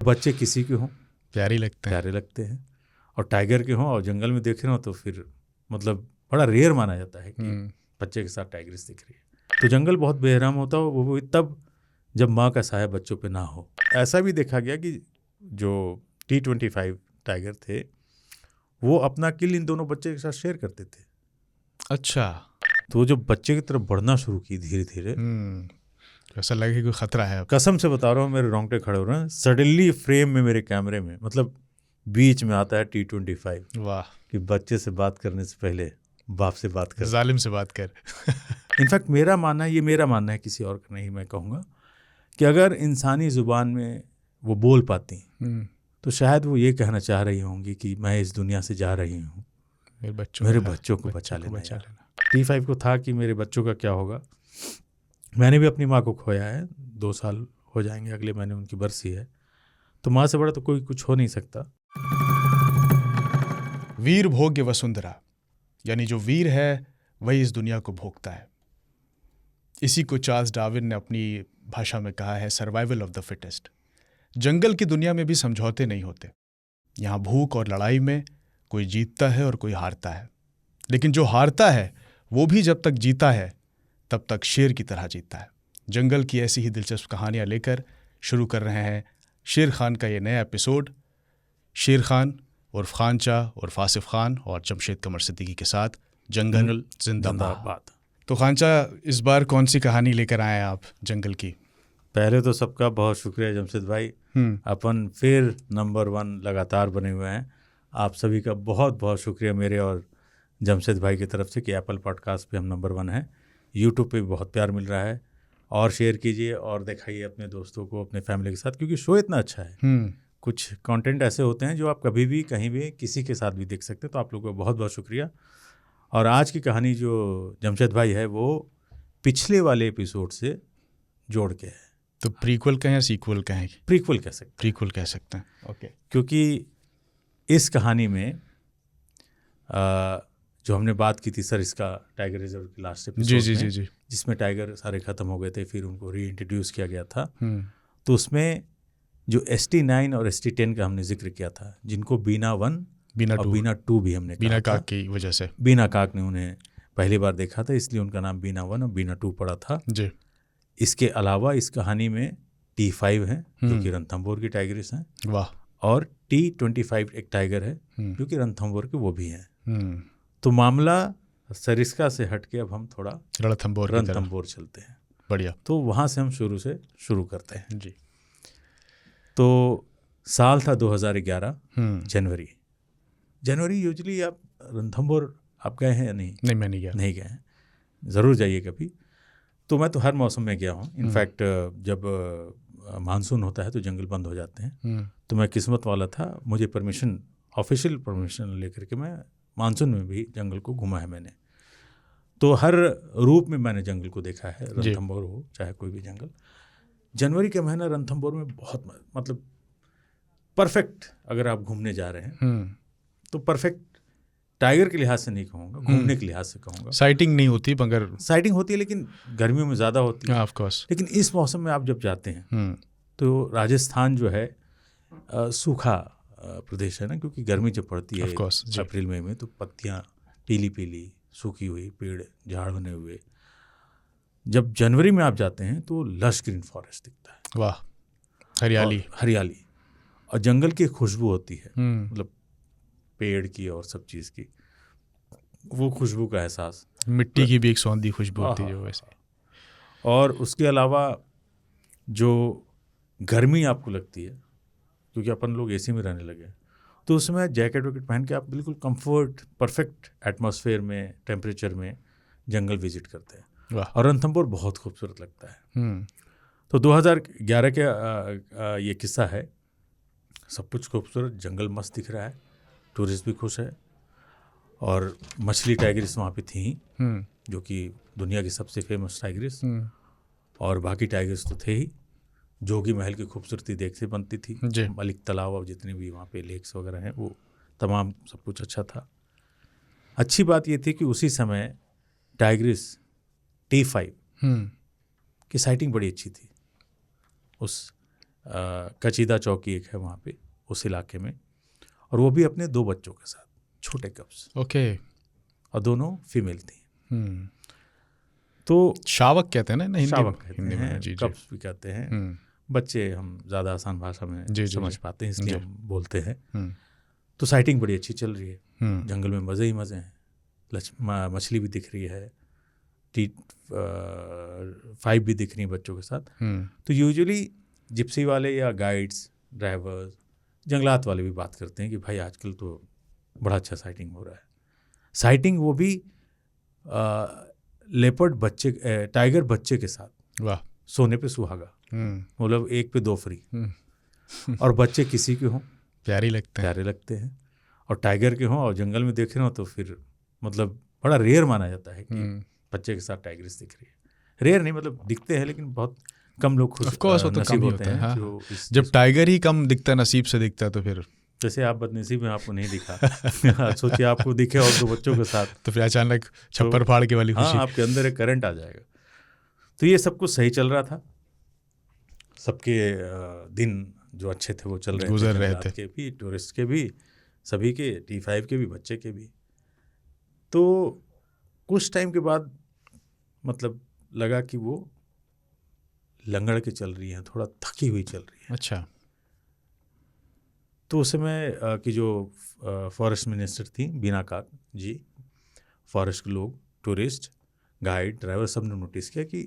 बच्चे किसी के हों प्यारे लगते हैं। प्यारे लगते हैं, और टाइगर के हों और जंगल में देख रहे हो तो फिर मतलब बड़ा रेयर माना जाता है कि बच्चे के साथ टाइग्रेस दिख रही है। तो जंगल बहुत बेहराम होता हो वो तब जब माँ का साया बच्चों पे ना हो। ऐसा भी देखा गया कि जो T25 टाइगर थे वो अपना किल इन दोनों बच्चे के साथ शेयर करते थे। अच्छा। तो जब बच्चे की तरफ बढ़ना शुरू की धीरे धीरे, ऐसा लगे कि कोई खतरा है। कसम से बता रहा हूँ मेरे रोंगटे खड़े हो रहे हैं। सडनली फ्रेम में मेरे कैमरे में मतलब बीच में आता है T25। वाह। कि बच्चे से बात करने से पहले बाप से बात कर, जालिम से बात कर। इनफैक्ट मेरा मानना है, ये मेरा मानना है, किसी और का नहीं, मैं कहूँगा कि अगर इंसानी ज़ुबान में वो बोल पाती तो शायद वो ये कहना चाह रही होंगी कि मैं इस दुनिया से जा रही हूँ, मेरे बच्चों को बचा लेना। T5 को था कि मेरे बच्चों का क्या होगा। मैंने भी अपनी माँ को खोया है, 2 साल हो जाएंगे अगले महीने, उनकी बरसी है। तो माँ से बड़ा तो कोई कुछ हो नहीं सकता। वीर भोग्य वसुंधरा, यानी जो वीर है वही इस दुनिया को भोगता है। इसी को चार्ल्स डार्विन ने अपनी भाषा में कहा है सर्वाइवल ऑफ द फिटेस्ट। जंगल की दुनिया में भी समझौते नहीं होते। यहाँ भूख और लड़ाई में कोई जीतता है और कोई हारता है, लेकिन जो हारता है वो भी जब तक जीता है तब तक शेर की तरह जीता है। जंगल की ऐसी ही दिलचस्प कहानियाँ लेकर शुरू कर रहे हैं शेर खान का ये नया एपिसोड। शेर खान उर्फ खानचा उर्फ आसिफ खान और जमशेद कमर सिद्दीकी के साथ जंगल जिंदाबाद। तो खानचा, इस बार कौन सी कहानी लेकर आए आप जंगल की? पहले तो सबका बहुत शुक्रिया जमशेद भाई, अपन फिर नंबर 1 लगातार बने हुए हैं। आप सभी का बहुत बहुत शुक्रिया मेरे और जमशेद भाई की तरफ से कि एप्पल पॉडकास्ट पे हम नंबर 1 हैं। यूट्यूब पे भी बहुत प्यार मिल रहा है, और शेयर कीजिए और दिखाइए अपने दोस्तों को, अपने फैमिली के साथ, क्योंकि शो इतना अच्छा है। कुछ कंटेंट ऐसे होते हैं जो आप कभी भी कहीं भी किसी के साथ भी देख सकते हैं। तो आप लोगों को बहुत बहुत शुक्रिया। और आज की कहानी जो जमशेद भाई है वो पिछले वाले एपिसोड से जोड़ के है। तो प्रीक्वल कहें या सीक्वल कहें? प्रीक्वल कह सकते हैं। प्रीक्वल कह सकते हैं, ओके। क्योंकि इस कहानी में जो हमने बात की थी सर, इसका टाइगर रिजर्व के लास्ट एपिसोड में, जिसमें टाइगर सारे ख़त्म हो गए थे, फिर उनको री इंट्रोड्यूस किया गया था। तो उसमें जो ST9 और ST10 का हमने जिक्र किया था, जिनको बीना 1 और बीना 2 भी हमने कहा था। बीना काक की वजह से, बीना काक ने उन्हें पहली बार देखा था, इसलिए उनका नाम बीना 1 और बीना 2 पड़ा था जी। इसके अलावा इस कहानी में T5 हैं जो कि रणथंभौर की टाइगरेस हैं। वाह। और T25 एक टाइगर है जो कि रणथंभौर के वो भी हैं। तो मामला सरिस्का से हटके अब हम थोड़ा रणथंभौर चलते हैं। बढ़िया। तो वहाँ से हम शुरू करते हैं जी। तो साल था 2011 जनवरी। यूजुअली आप रणथंभौर आप गए हैं या नहीं? नहीं, मैं नहीं गया। नहीं गए हैं, ज़रूर जाइए कभी। तो मैं तो हर मौसम में गया हूँ। इनफैक्ट जब मानसून होता है तो जंगल बंद हो जाते हैं। तो मैं किस्मत वाला था, मुझे परमिशन, ऑफिशियल परमिशन लेकर के मैं मानसून में भी जंगल को घूमा है मैंने। तो हर रूप में मैंने जंगल को देखा है, रणथंभौर हो चाहे कोई भी जंगल। जनवरी के महीना रणथंभौर में बहुत मतलब परफेक्ट, अगर आप घूमने जा रहे हैं तो परफेक्ट, टाइगर के लिहाज से नहीं कहूँगा, घूमने के लिहाज से कहूँगा। साइटिंग नहीं होती, मगर साइटिंग होती है लेकिन गर्मियों में ज़्यादा होती है, ऑफ कोर्स। लेकिन इस मौसम में आप जब जाते हैं तो राजस्थान जो है सूखा प्रदेश है ना, क्योंकि गर्मी जब पड़ती है अप्रैल मई में तो पत्तियाँ पीली पीली सूखी हुई, पेड़ झाड़ बने हुए। जब जनवरी में आप जाते हैं तो लश ग्रीन फॉरेस्ट दिखता है। वाह, हरियाली और जंगल की खुशबू होती है, मतलब पेड़ की और सब चीज़ की वो खुशबू का एहसास। मिट्टी की भी एक सौंधी खुशबू होती है वैसे। और उसके अलावा जो गर्मी आपको लगती है, क्योंकि अपन लोग AC में रहने लगे, तो उसमें जैकेट वैकेट पहन के आप बिल्कुल कंफर्ट, परफेक्ट एटमॉस्फेयर में, टेम्परेचर में जंगल विजिट करते हैं। और रणथंभौर बहुत खूबसूरत लगता है। तो 2011 का ये किस्सा है। सब कुछ खूबसूरत, जंगल मस्त दिख रहा है, टूरिस्ट भी खुश है, और मछली टाइगर्स वहाँ पे थी जो कि दुनिया की सबसे फेमस टाइगर्स, और बाकी टाइगर्स तो थे ही। जोगी महल की खूबसूरती देख से बनती थी, मलिक तालाब और जितने भी वहाँ पे लेक्स वगैरह हैं वो तमाम सब कुछ अच्छा था। अच्छी बात ये थी कि उसी समय टाइग्रिस T5 की साइटिंग बड़ी अच्छी थी उस कचीदा चौकी एक है वहाँ पे उस इलाके में, और वो भी अपने 2 बच्चों के साथ, छोटे कप्स, ओके। और दोनों फीमेल थी। हम्म। तो शावक कहते हैं ना हिंदी शावक कहते हिंदी हैं, में? जी जी। कप्स भी कहते हैं। हम्म। बच्चे हम ज़्यादा आसान भाषा में जी, जी, समझ जी। पाते हैं, इसलिए जी। हम बोलते हैं। हम्म। तो साइटिंग बड़ी अच्छी चल रही है, हम्म। जंगल में मज़े ही मज़े हैं। मछली भी दिख रही है, T5 भी दिख रही है बच्चों के साथ। हम्म। तो यूजुअली जिप्सी वाले या गाइड्स, ड्राइवर्स, जंगलात वाले भी बात करते हैं कि भाई आजकल तो बड़ा अच्छा साइटिंग हो रहा है। साइटिंग वो भी लेपर्ड बच्चे, टाइगर बच्चे के साथ, वाह। सोने पे सुहागा, हम्म। मतलब 1 पे 2 फ्री। हम्म। और बच्चे किसी के हों प्यारी लगते हैं। प्यारे लगते हैं, और टाइगर के हों और जंगल में देख रहे हो तो फिर मतलब बड़ा रेयर माना जाता है कि बच्चे के साथ टाइगर्स दिख रही है। रेयर नहीं, मतलब दिखते हैं लेकिन बहुत कम लोग खुश ऑफ कोर्स वो तो नसीब कम ही होते होता है। हैं हाँ, जो हाँ। इस जब चीज़ को- टाइगर ही कम दिखता है, नसीब से दिखता है, तो फिर जैसे आप बदनसीब में आपको नहीं दिखा सोचिए आपको दिखे और 2 बच्चों के साथ, तो फिर अचानक छप्पर फाड़ के वाली हाँ खुशी। आपके अंदर एक करंट आ जाएगा। तो ये सब कुछ सही चल रहा था, सबके दिन जो अच्छे थे वो चल रहे थे, गुजर रहे जंगलात थे। के भी, टूरिस्ट के भी, सभी के, T5 के भी, बच्चे के भी। तो कुछ टाइम के बाद मतलब लगा कि वो लंगड़ के चल रही हैं, थोड़ा थकी हुई चल रही है। अच्छा। तो उस समय की जो फॉरेस्ट मिनिस्टर थी बीना काक जी, फॉरेस्ट के लोग, टूरिस्ट, गाइड, ड्राइवर, सब ने नोटिस किया कि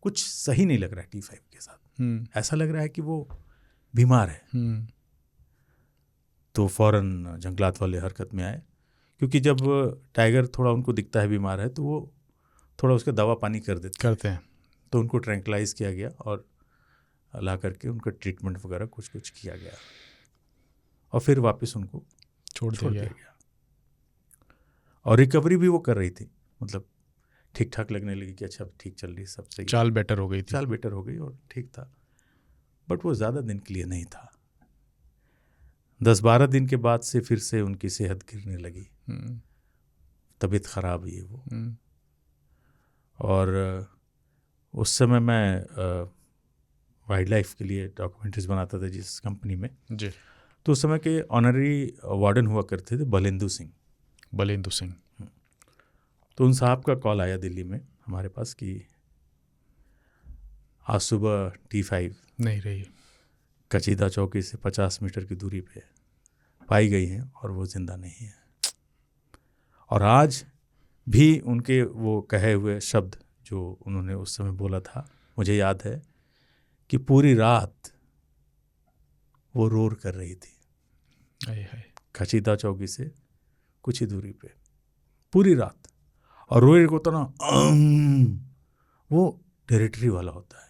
कुछ सही नहीं लग रहा है T5 के साथ, ऐसा लग रहा है कि वो बीमार है। तो फ़ौरन जंगलात वाले हरकत में आए, क्योंकि जब टाइगर थोड़ा उनको दिखता है बीमार है तो वो थोड़ा उसका दवा पानी करते हैं। तो उनको ट्रैंक्लाइज किया गया और ला करके उनका ट्रीटमेंट वगैरह कुछ कुछ किया गया, और फिर वापस उनको छोड़ दिया गया। और रिकवरी भी वो कर रही थी, मतलब ठीक ठाक लगने लगी कि अच्छा ठीक चल रही, सब सही, चाल बेटर हो गई थी। चाल बेटर हो गई और ठीक था। बट वो ज़्यादा दिन के लिए नहीं था, 10-12 दिन के बाद से फिर से उनकी सेहत गिरने लगी, तबीयत ख़राब हुई वो। और उस समय मैं वाइल्ड लाइफ के लिए डॉक्यूमेंट्रीज बनाता था जिस कंपनी में जी। तो उस समय के ऑनरी वार्डन हुआ करते थे बलेंदु सिंह। तो उन साहब का कॉल आया दिल्ली में हमारे पास कि आज सुबह T5 नहीं रही, कचीदा चौकी से 50 मीटर की दूरी पे पाई गई हैं और वो जिंदा नहीं है। और आज भी उनके वो कहे हुए शब्द जो उन्होंने उस समय बोला था, मुझे याद है कि पूरी रात वो रोर कर रही थी कचीदा चौकी से कुछ ही दूरी पे, पूरी रात। और रोए को तो ना वो टेरिटरी वाला होता है,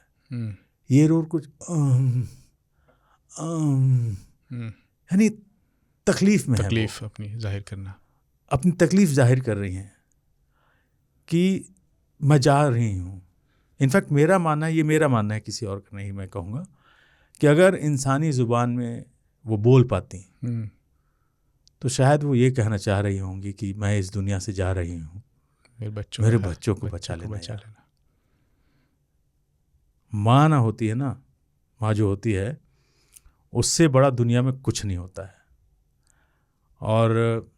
ये रोर कुछ यानी तकलीफ में तकलीफ अपनी जाहिर करना, अपनी तकलीफ जाहिर कर रही हैं कि मैं जा रही हूँ। इनफैक्ट मेरा मानना है, किसी और का नहीं, मैं कहूँगा कि अगर इंसानी ज़ुबान में वो बोल पाती तो शायद वो ये कहना चाह रही होंगी कि मैं इस दुनिया से जा रही हूँ, मेरे बच्चों को बचा लेना। माँ ना होती है ना, माँ जो होती है उससे बड़ा दुनिया में कुछ नहीं होता है, और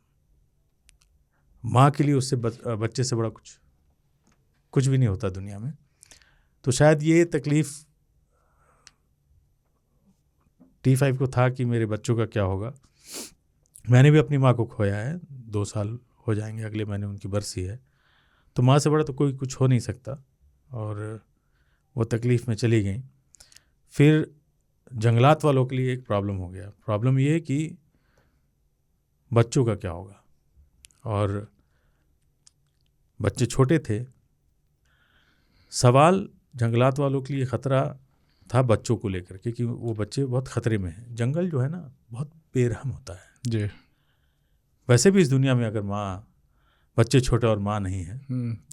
माँ के लिए उससे बच्चे से बड़ा कुछ भी नहीं होता दुनिया में। तो शायद ये तकलीफ़ T5 को था कि मेरे बच्चों का क्या होगा। मैंने भी अपनी माँ को खोया है, 2 साल हो जाएंगे, अगले महीने उनकी बरसी है। तो माँ से बड़ा तो कोई कुछ हो नहीं सकता, और वो तकलीफ़ में चली गई। फिर जंगलात वालों के लिए एक प्रॉब्लम हो गया। प्रॉब्लम ये है कि बच्चों का क्या होगा, और बच्चे छोटे थे। सवाल जंगलात वालों के लिए ख़तरा था बच्चों को लेकर, क्योंकि वो बच्चे बहुत ख़तरे में हैं। जंगल जो है ना बहुत बेरहम होता है जी। वैसे भी इस दुनिया में अगर माँ, बच्चे छोटे और माँ नहीं है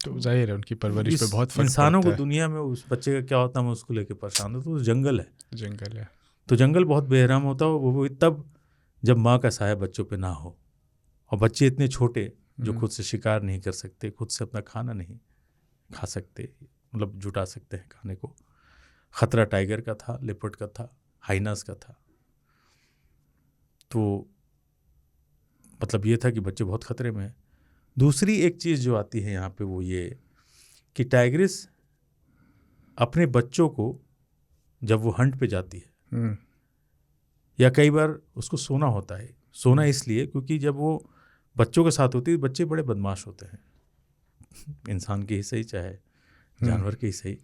तो जाहिर है उनकी परवरिश पे बहुत फर्क इंसानों पड़ता को है। दुनिया में उस बच्चे का क्या होता है, मैं उसको लेकर परेशान हूँ। तो जंगल है, तो जंगल बहुत बेरहम होता है। वो तब जब माँ का साया बच्चों पे ना हो, और बच्चे इतने छोटे जो खुद से शिकार नहीं कर सकते, खुद से अपना खाना नहीं खा सकते, मतलब जुटा सकते हैं खाने को। ख़तरा टाइगर का था, लेपर्ड का था, हाइनास का था। तो मतलब ये था कि बच्चे बहुत खतरे में हैं। दूसरी एक चीज़ जो आती है यहाँ पे वो ये कि टाइग्रिस अपने बच्चों को जब वो हंट पे जाती है या कई बार उसको सोना होता है, सोना इसलिए क्योंकि जब वो बच्चों के साथ होती है, बच्चे बड़े बदमाश होते हैं, इंसान के ही सही चाहे जानवर के ही सही।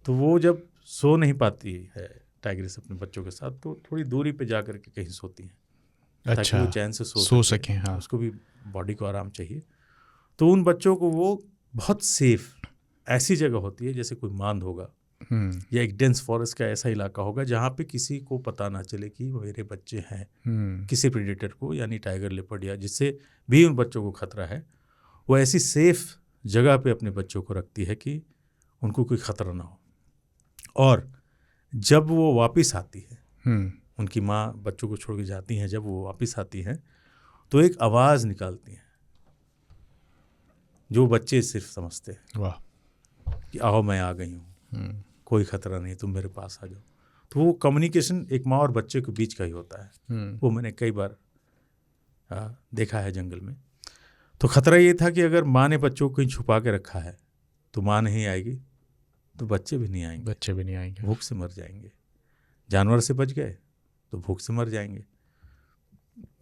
तो वो जब सो नहीं पाती है टाइग्रिस अपने बच्चों के साथ, तो थोड़ी दूरी पे जा कर के कहीं सोती हैं ताकि अच्छा, वो चैन से सो सकें। हाँ, उसको भी बॉडी को आराम चाहिए। तो उन बच्चों को वो बहुत सेफ ऐसी जगह होती है जैसे कोई मांद होगा या एक डेंस फॉरेस्ट का ऐसा इलाका होगा जहाँ पे किसी को पता ना चले कि मेरे बच्चे हैं किसी प्रेडेटर को, यानी टाइगर, लेपर्ड या जिससे भी उन बच्चों को खतरा है, वो ऐसी सेफ जगह पे अपने बच्चों को रखती है कि उनको कोई खतरा ना हो। और जब वो वापस आती है, उनकी माँ बच्चों को छोड़ के जाती हैं, जब वो वापस आती हैं तो एक आवाज़ निकालती हैं जो बच्चे सिर्फ समझते हैं। वाह। कि आओ मैं आ गई हूँ, कोई खतरा नहीं, तुम मेरे पास आ जाओ। तो वो कम्युनिकेशन एक माँ और बच्चे के बीच का ही होता है। वो मैंने कई बार देखा है जंगल में। तो खतरा ये था कि अगर माँ ने बच्चों को कहीं छुपा के रखा है तो माँ नहीं आएगी तो बच्चे भी नहीं आएंगे, भूख से मर जाएंगे। जानवर से बच गए तो भूख से मर जाएंगे।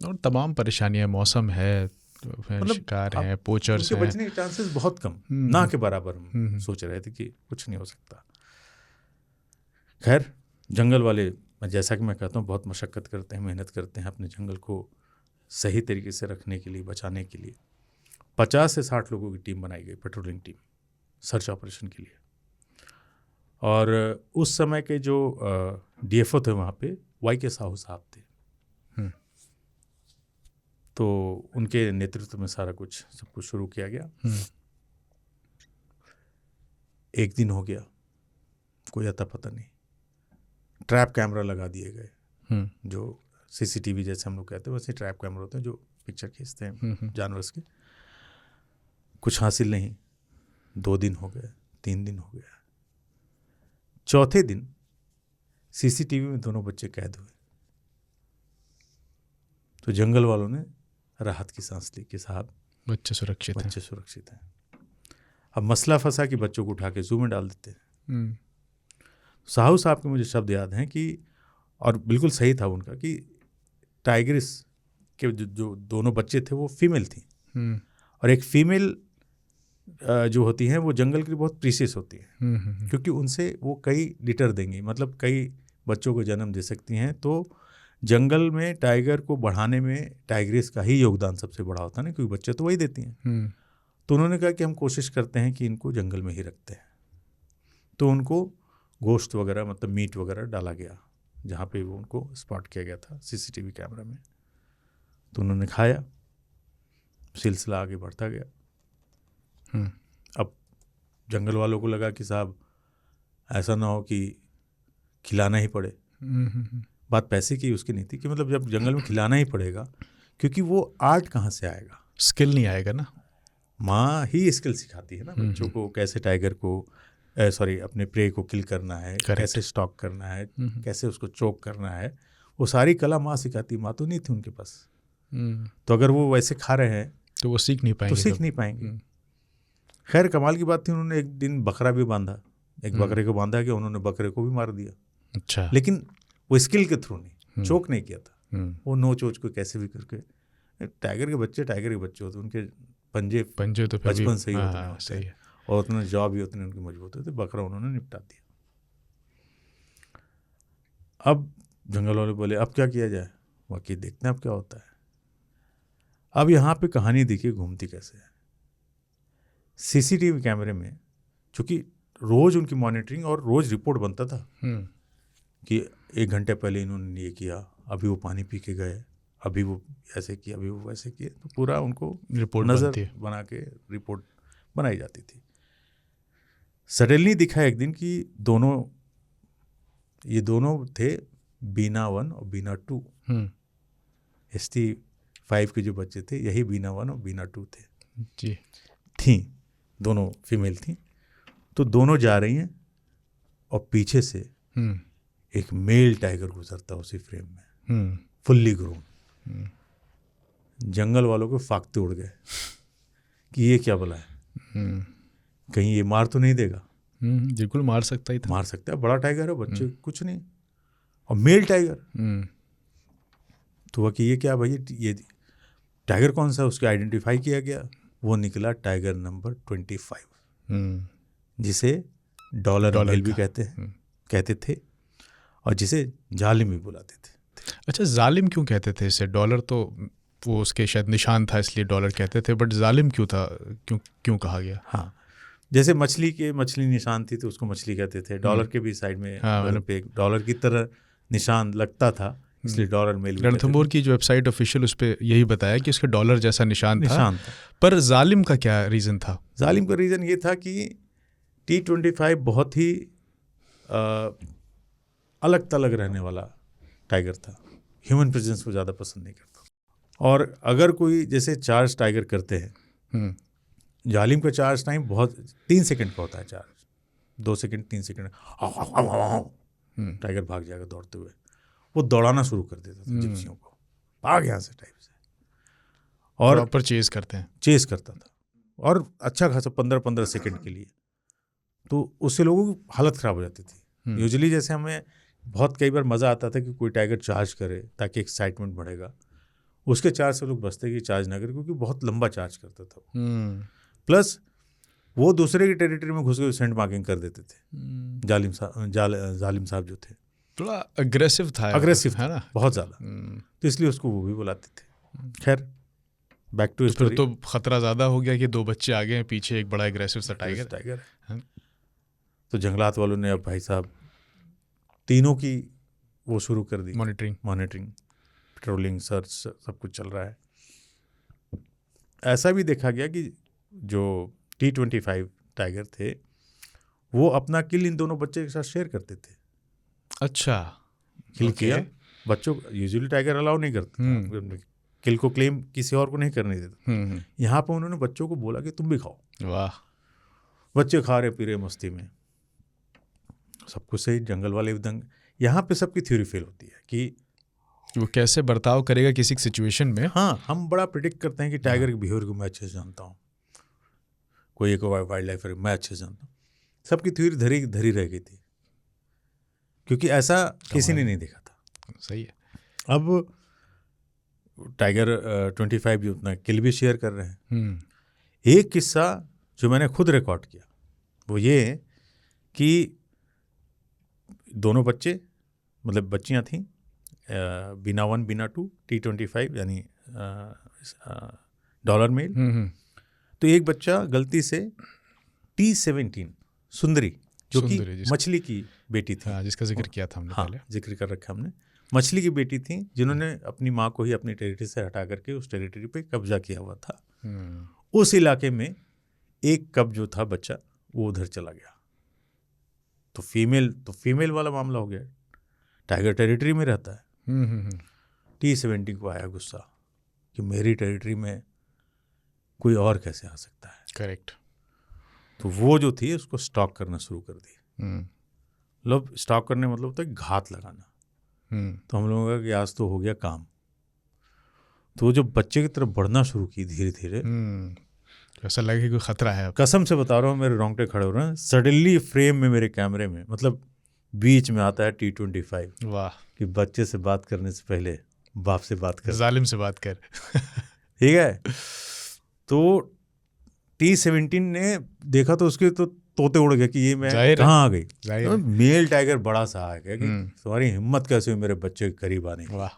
और तमाम परेशानियां, मौसम है, मतलब शिकार हैं, पोचर्स हैं, बचने के चांसेस बहुत कम, ना के बराबर हम सोच रहे थे कि कुछ नहीं हो सकता। खैर, जंगल वाले, जैसा कि मैं कहता हूँ, बहुत मशक्क़त करते हैं, मेहनत करते हैं अपने जंगल को सही तरीके से रखने के लिए, बचाने के लिए। 50 से 60 लोगों की टीम बनाई गई, पेट्रोलिंग टीम, सर्च ऑपरेशन के लिए। और उस समय के जो DFO थे वहाँ पे, YK साहू साहब थे। तो उनके नेतृत्व में सारा कुछ सब कुछ शुरू किया गया। एक दिन हो गया, कोई अता पता नहीं। ट्रैप कैमरा लगा दिए गए, जो CCTV जैसे हम लोग कहते हैं वैसे ट्रैप कैमरा होते हैं जो पिक्चर खींचते हैं जानवर के। कुछ हासिल नहीं। 2 दिन हो गए, 3 दिन हो गया। चौथे दिन CCTV में दोनों बच्चे कैद हुए। तो जंगल वालों ने राहत की सांस ली कि साहब बच्चे सुरक्षित हैं। अब मसला फंसा कि बच्चों को उठा के जू में डाल देते हैं। साहू साहब के मुझे शब्द याद हैं कि, और बिल्कुल सही था उनका, कि टाइग्रिस के जो दोनों बच्चे थे वो फीमेल थी। और एक फीमेल जो होती हैं वो जंगल के लिए बहुत प्रीशियस होती हैं, क्योंकि उनसे वो कई लिटर देंगी, मतलब कई बच्चों को जन्म दे सकती हैं। तो जंगल में टाइगर को बढ़ाने में टाइग्रिस का ही योगदान सबसे बड़ा होता है ना, क्योंकि बच्चे तो वही देती हैं। तो उन्होंने कहा कि हम कोशिश करते हैं कि इनको जंगल में ही रखते हैं। तो उनको गोश्त वगैरह, मतलब मीट वगैरह डाला गया जहाँ पे वो उनको स्पॉट किया गया था CCTV कैमरा में। तो उन्होंने खाया, सिलसिला आगे बढ़ता गया। अब जंगल वालों को लगा कि साहब ऐसा ना हो कि खिलाना ही पड़े। बात पैसे की उसकी नहीं थी कि मतलब जब जंगल में खिलाना ही पड़ेगा, क्योंकि वो आर्ट कहाँ से आएगा, स्किल नहीं आएगा ना। माँ ही स्किल सिखाती है ना बच्चों को, कैसे टाइगर को अपने प्रे को किल करना है, कैसे स्टॉक करना है, कैसे उसको चोक करना है, वो सारी कला माँ सिखाती। माँ तो नहीं थी उनके पास। तो अगर वो वैसे खा रहे हैं तो वो सीख नहीं पाएंगे। खैर, कमाल की बात थी, उन्होंने एक दिन बकरा भी बांधा, एक बकरे को बांधा कि उन्होंने बकरे को भी मार दिया। अच्छा। लेकिन वो स्किल के थ्रू नहीं, चोक नहीं किया था। वो नोच वोच को कैसे भी करके, टाइगर के बच्चे होते, उनके पंजे तो बचपन से ही उतने होते हैं और उतना जॉब भी उतने उनके मजबूत होते। बकरा उन्होंने निपटा दिया। अब जंगल वाले बोले अब क्या किया जाए, बाकी देखते हैं अब क्या होता है। अब यहाँ पे कहानी देखिए घूमती कैसे है। CCTV कैमरे में चूँकि रोज़ उनकी मॉनिटरिंग और रोज़ रिपोर्ट बनता था कि 1 घंटे पहले इन्होंने ये किया, अभी वो पानी पी के गए, अभी वो ऐसे किए, अभी वो वैसे किए। तो पूरा उनको रिपोर्ट नज़र बना के रिपोर्ट बनाई जाती थी। सडनली दिखा एक दिन कि ये दोनों थे, बीना 1 और बीना 2। ST5 के जो बच्चे थे यही बीना 1 और बीना 2 थे जी। थी, दोनों फीमेल थी। तो दोनों जा रही हैं और पीछे से एक मेल टाइगर गुजरता उसी फ्रेम में, फुल्ली ग्रोन। जंगल वालों को फाकते उड़ गए कि ये क्या भला है, कहीं ये मार तो नहीं देगा। बिल्कुल मार सकता ही था। मार सकता है, बड़ा टाइगर है, बच्चे कुछ नहीं, और मेल टाइगर। तो वह कि ये क्या भाई, ये टाइगर कौन सा है, उसके आइडेंटिफाई किया गया, वो निकला टाइगर नंबर 25, जिसे डॉलर मेल भी कहते थे, और जिसे जालिम भी बुलाते थे। अच्छा, जालिम क्यों कहते थे इसे? डॉलर तो वो उसके शायद निशान था इसलिए डॉलर कहते थे, बट जालिम क्यों था, क्यों कहा गया? हाँ, जैसे मछली निशान थी तो उसको मछली कहते थे, डॉलर के भी साइड में पे डॉलर की तरह निशान लगता था, इसलिए डॉलर मेल। रणथंभौर की जो वेबसाइट ऑफिशियल, उस पर यही बताया कि उसका डॉलर जैसा निशान था। पर जालिम का क्या रीज़न था? जालिम का रीज़न ये था कि T25 बहुत ही अलग थलग रहने वाला टाइगर था, ह्यूमन प्रेजेंस को ज़्यादा पसंद नहीं करता। और अगर कोई जैसे चार्ज टाइगर करते हैं, जालिम का चार्ज टाइम बहुत 3 सेकंड का होता है, चार्ज 2 सेकंड 3 सेकंड, टाइगर भाग जाएगा दौड़ते हुए। वो दौड़ाना शुरू कर देता था जिप्सियों को, भाग यहाँ से टाइप से, और प्रॉपर चेज करता था, और अच्छा खासा 15-15 सेकंड के लिए। तो उससे लोगों की हालत ख़राब हो जाती थी। यूजुअली जैसे हमें बहुत कई बार मज़ा आता था कि कोई टाइगर चार्ज करे ताकि एक्साइटमेंट बढ़ेगा, उसके चार्ज से लोग बचते कि चार्ज ना करे, क्योंकि बहुत लंबा चार्ज करता था वो। प्लस वो दूसरे की टेरिटरी में घुस के सेंट मार्किंग कर देते थे। जालिम साहब जो थे, थोड़ा अग्रेसिव था है ना, बहुत ज़्यादा, तो इसलिए उसको वो भी बुलाते थे। खैर, बैक टू स्टोरी। फिर तो खतरा ज़्यादा हो गया कि 2 बच्चे आगे हैं, पीछे एक बड़ा एग्रेसिव सा टाइगर है। तो जंगलात वालों ने अब भाई साहब तीनों की वो शुरू कर दी, मॉनिटरिंग, पेट्रोलिंग, सर्च, सब कुछ चल रहा है। ऐसा भी देखा गया कि जो T25 टाइगर थे, वो अपना किल इन दोनों बच्चे के साथ शेयर करते थे। अच्छा, किल किया, बच्चों यूजुअली टाइगर अलाउ नहीं करता, किल को क्लेम किसी और को नहीं करने देता। यहाँ पर उन्होंने बच्चों को बोला कि तुम भी खाओ। वाह। बच्चे खा रहे पी रहे मस्ती में, सब कुछ सही, जंगल वाले भी दंग। यहाँ पे सबकी थ्योरी फेल होती है कि वो कैसे बर्ताव करेगा किसी सिचुएशन में। हाँ, हम बड़ा प्रिडिक्ट करते हैं कि टाइगर के बिहेवियर को मैं अच्छे से जानता हूँ, कोई एक वाइल्ड लाइफ मैं अच्छे से जानता हूँ। सबकी थ्योरी धरी रह गई थी, क्योंकि ऐसा किसी ने नहीं देखा था। सही है। अब टाइगर 25 जो अपना किल भी शेयर कर रहे हैं। एक किस्सा जो मैंने खुद रिकॉर्ड किया वो ये कि दोनों बच्चे, मतलब बच्चियां थीं, बीना 1 बीना 2, T25 यानी डॉलर मेल। तो एक बच्चा गलती से T17 सुंदरी, जो कि मछली की बेटी थी, जिसका जिक्र किया था हमने पहले, जिक्र कर रखा हमने, मछली की बेटी थी, जिन्होंने अपनी माँ को ही अपनी टेरिटरी से हटा करके उस टेरिटरी पे कब्जा किया हुआ था। उस इलाके में एक कब जो था बच्चा, वो उधर चला गया। तो फीमेल वाला मामला हो गया, टाइगर टेरिटरी में रहता है। T17 को आया गुस्सा कि मेरी टेरिटरी में कोई और कैसे आ सकता है। करेक्ट। तो वो जो थी उसको स्टॉक करना शुरू कर दी। मतलब स्टॉक करने मतलब होता है घात लगाना। तो हम लोगों का कि आज तो हो गया काम। तो वो जो बच्चे की तरफ बढ़ना शुरू की धीरे धीरे, ऐसा लगे कि कोई खतरा है। कसम से बता रहा हूँ, मेरे रोंगटे खड़े हो रहे हैं। सडनली फ्रेम में मेरे कैमरे में, मतलब बीच में आता है T25। वाह। कि बच्चे से बात करने से पहले बाप से बात कर, जालिम से बात कर। ठीक है। तो T17 ने देखा तो उसके तो तोते उड़ गए कि ये मैं कहाँ आ गई। तो मेल टाइगर बड़ा सा आ गया कि तुम्हारी हिम्मत कैसे हुई मेरे बच्चे के करीब आने की। वाह।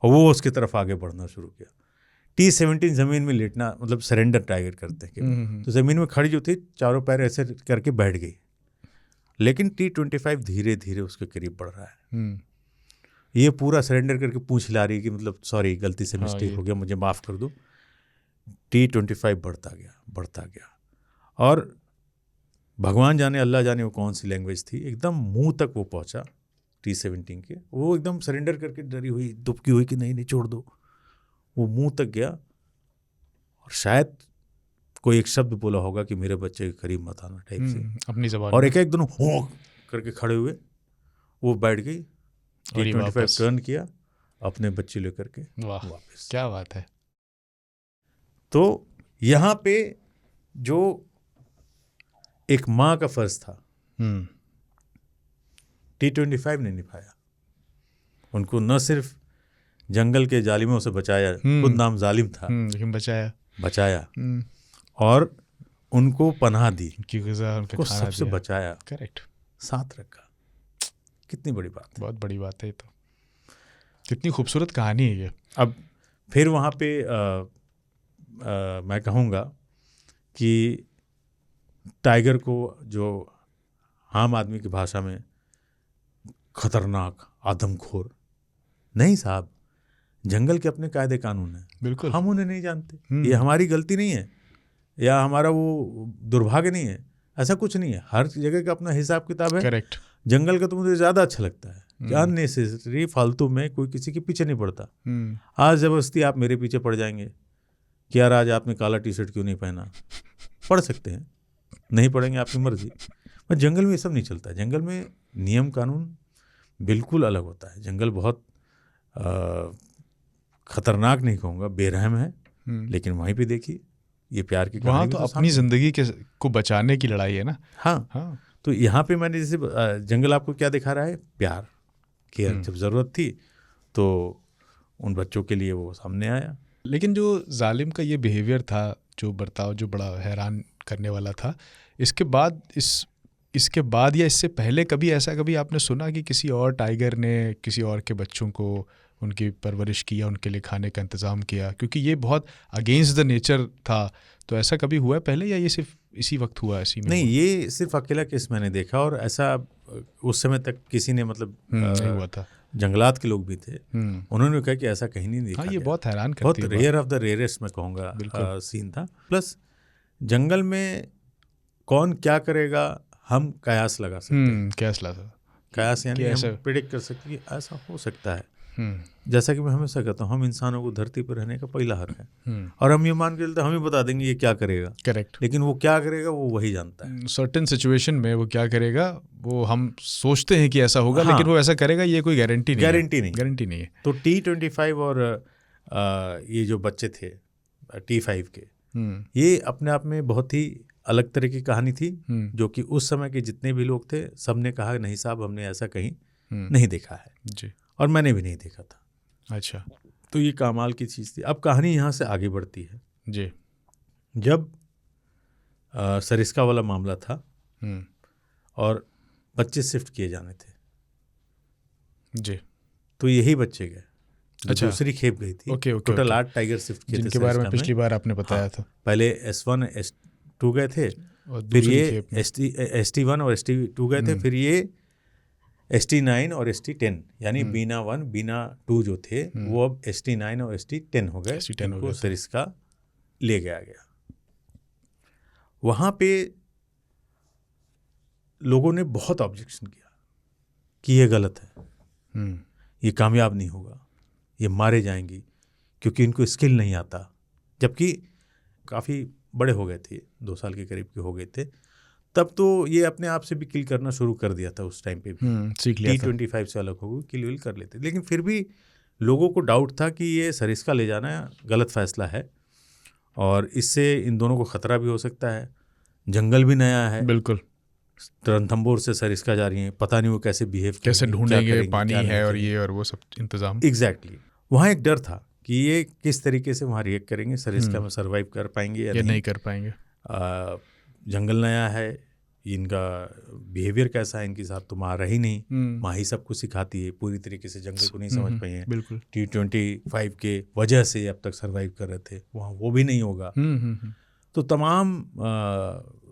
और वो उसकी तरफ आगे बढ़ना शुरू किया। T17 ज़मीन में लेटना, मतलब सरेंडर टाइगर करते हैं। तो ज़मीन में खड़ी जो थी, चारों पैर ऐसे करके बैठ गई। लेकिन T25 धीरे धीरे उसके करीब बढ़ रहा है। ये पूरा सरेंडर करके पूंछ हिला रही है कि मतलब सॉरी, गलती से मिस्टेक हो गया, मुझे माफ़ कर दो। T25 बढ़ता गया और भगवान जाने, अल्लाह जाने वो कौन सी लैंग्वेज थी, एकदम मुंह तक वो पहुंचा T17 के। वो एकदम सरेंडर करके डरी हुई, दुबकी हुई कि नहीं छोड़ दो। वो मुंह तक गया और शायद कोई एक शब्द बोला होगा कि मेरे बच्चे के करीब मत आना टाइप से, अपनी ज़बान। और एक दोनों हो करके खड़े हुए। वो बैठ गई, और ये T25 वापस। टर्न किया, अपने बच्चे लेकर के वाह, वापस। क्या बात है। तो यहाँ पे जो एक माँ का फर्ज था, T25 ने निभाया। उनको न सिर्फ जंगल के जालिमों से बचाया, खुद नाम जालिम था, लेकिन बचाया और उनको पनाह दी, उनकी ग़िज़ा, उनका को खाना सबसे दिया। बचाया, करेक्ट, साथ रखा। कितनी बड़ी बात है, बहुत बड़ी बात है ये तो। कितनी खूबसूरत कहानी है ये। अब फिर वहाँ पे मैं कहूँगा कि टाइगर को जो आम आदमी की भाषा में खतरनाक, आदमखोर, नहीं साहब, जंगल के अपने कायदे कानून हैं, बिल्कुल, हम उन्हें नहीं जानते। ये हमारी गलती नहीं है या हमारा वो दुर्भाग्य नहीं है, ऐसा कुछ नहीं है। हर जगह का अपना हिसाब किताब है। करेक्ट। जंगल का तो मुझे ज़्यादा अच्छा लगता है कि अननेसेसरी, फालतू में कोई किसी के पीछे नहीं पड़ता। आज ज़बरदस्ती आप मेरे पीछे पड़ जाएंगे कि यार आज आपने काला टी शर्ट क्यों नहीं पहना, पढ़ सकते हैं, नहीं पढ़ेंगे आपकी मर्जी। पर जंगल में ये सब नहीं चलता। जंगल में नियम कानून बिल्कुल अलग होता है। जंगल बहुत खतरनाक नहीं कहूँगा, बेरहम है, लेकिन वहीं पे देखिए ये प्यार की वहाँ कहानी तो भी अपनी ज़िंदगी को बचाने की लड़ाई है ना। हाँ। तो यहाँ पे मैंने जैसे जंगल आपको क्या दिखा रहा है, प्यार, केयर। जब ज़रूरत थी तो उन बच्चों के लिए वो सामने आया। लेकिन जो जालिम का ये बिहेवियर था, जो बर्ताव, जो बड़ा हैरान करने वाला था, इसके बाद या इससे पहले कभी आपने सुना कि किसी और टाइगर ने किसी और के बच्चों को उनकी परवरिश किया, उनके लिए खाने का इंतज़ाम किया? क्योंकि ये बहुत अगेंस्ट द नेचर था। तो ऐसा कभी हुआ है पहले या ये सिर्फ इसी वक्त हुआ? इसी में नहीं, हुआ? ये सिर्फ अकेला केस मैंने देखा, और ऐसा उस समय तक किसी ने मतलब नहीं हुआ था। जंगलात के लोग भी थे, उन्होंने कहा कि ऐसा कहीं नहीं देखा। हाँ, ये बहुत हैरान करती बहुत है, रेयर ऑफ द रेयरेस्ट मैं कहूँगा सीन था। प्लस जंगल में कौन क्या करेगा हम कयास लगा सकते हैं। कयास यानी हम प्रेडिक्ट कर सकते हैं कि ऐसा हो सकता है। जैसा कि मैं हमेशा कहता हूँ, हम इंसानों को धरती पर रहने का पहला हक है, और हम ये मान के चलते हम ही बता देंगे ये क्या करेगा। करेक्ट। लेकिन वो क्या करेगा वो वही जानता है। सर्टेन सिचुएशन में वो क्या करेगा वो हम सोचते हैं कि ऐसा होगा, लेकिन वो ऐसा करेगा ये कोई गारंटी नहीं है। तो T25 और ये जो बच्चे थे T5 के, ये अपने आप में बहुत ही अलग तरह की कहानी थी, जो कि उस समय के जितने भी लोग थे सब ने कहा नहीं साहब, हमने ऐसा कहीं नहीं देखा है जी, और मैंने भी नहीं देखा था। अच्छा, तो ये कमाल की चीज़ थी। अब कहानी यहाँ से आगे बढ़ती है जी। जब सरिस्का वाला मामला था और बच्चे शिफ्ट किए जाने थे जी, तो यही बच्चे गए। अच्छा, दूसरी खेप गई थी। ओके, टोटल 8 टाइगर शिफ्ट किए थे, जिनके बारे में पिछली बार आपने बताया था। पहले S1 S2 गए थे, फिर ये ST1 और ST2 गए थे, फिर ये ST9 और ST10 यानी बीना 1 बीना 2 जो थे वो अब ST9 और ST10 हो गए। इनको सरिस्का ले गया। वहाँ पे लोगों ने बहुत ऑब्जेक्शन किया कि ये गलत है, ये कामयाब नहीं होगा, ये मारे जाएंगी क्योंकि इनको स्किल नहीं आता। जबकि काफ़ी बड़े हो गए थे, 2 साल के करीब के हो गए थे तब, तो ये अपने आप से भी किल करना शुरू कर दिया था उस टाइम पे भी। सीख लिया था। T25 से अलग हो गए, किल विल कर लेते। लेकिन फिर भी लोगों को डाउट था कि ये सरिस्का ले जाना गलत फैसला है और इससे इन दोनों को ख़तरा भी हो सकता है। जंगल भी नया है, बिल्कुल, रणथंभौर से सरिस्का जा रही है, पता नहीं वो कैसे बिहेव, कैसे ढूंढेंगे, पानी है और ये और वो सब इंतज़ाम। एग्जैक्टली। वहाँ एक डर था कि ये किस तरीके से वहाँ रिएक्ट करेंगे, सरिस्का में सर्वाइव कर पाएंगे या नहीं कर पाएंगे। जंगल नया है, इनका बिहेवियर कैसा है इनके साथ, तो माँ रही नहीं, माँ ही सबको सिखाती है, पूरी तरीके से जंगल को नहीं समझ पाई है। बिल्कुल। T25 के वजह से अब तक सर्वाइव कर रहे थे, वहाँ वो भी नहीं होगा। तो तमाम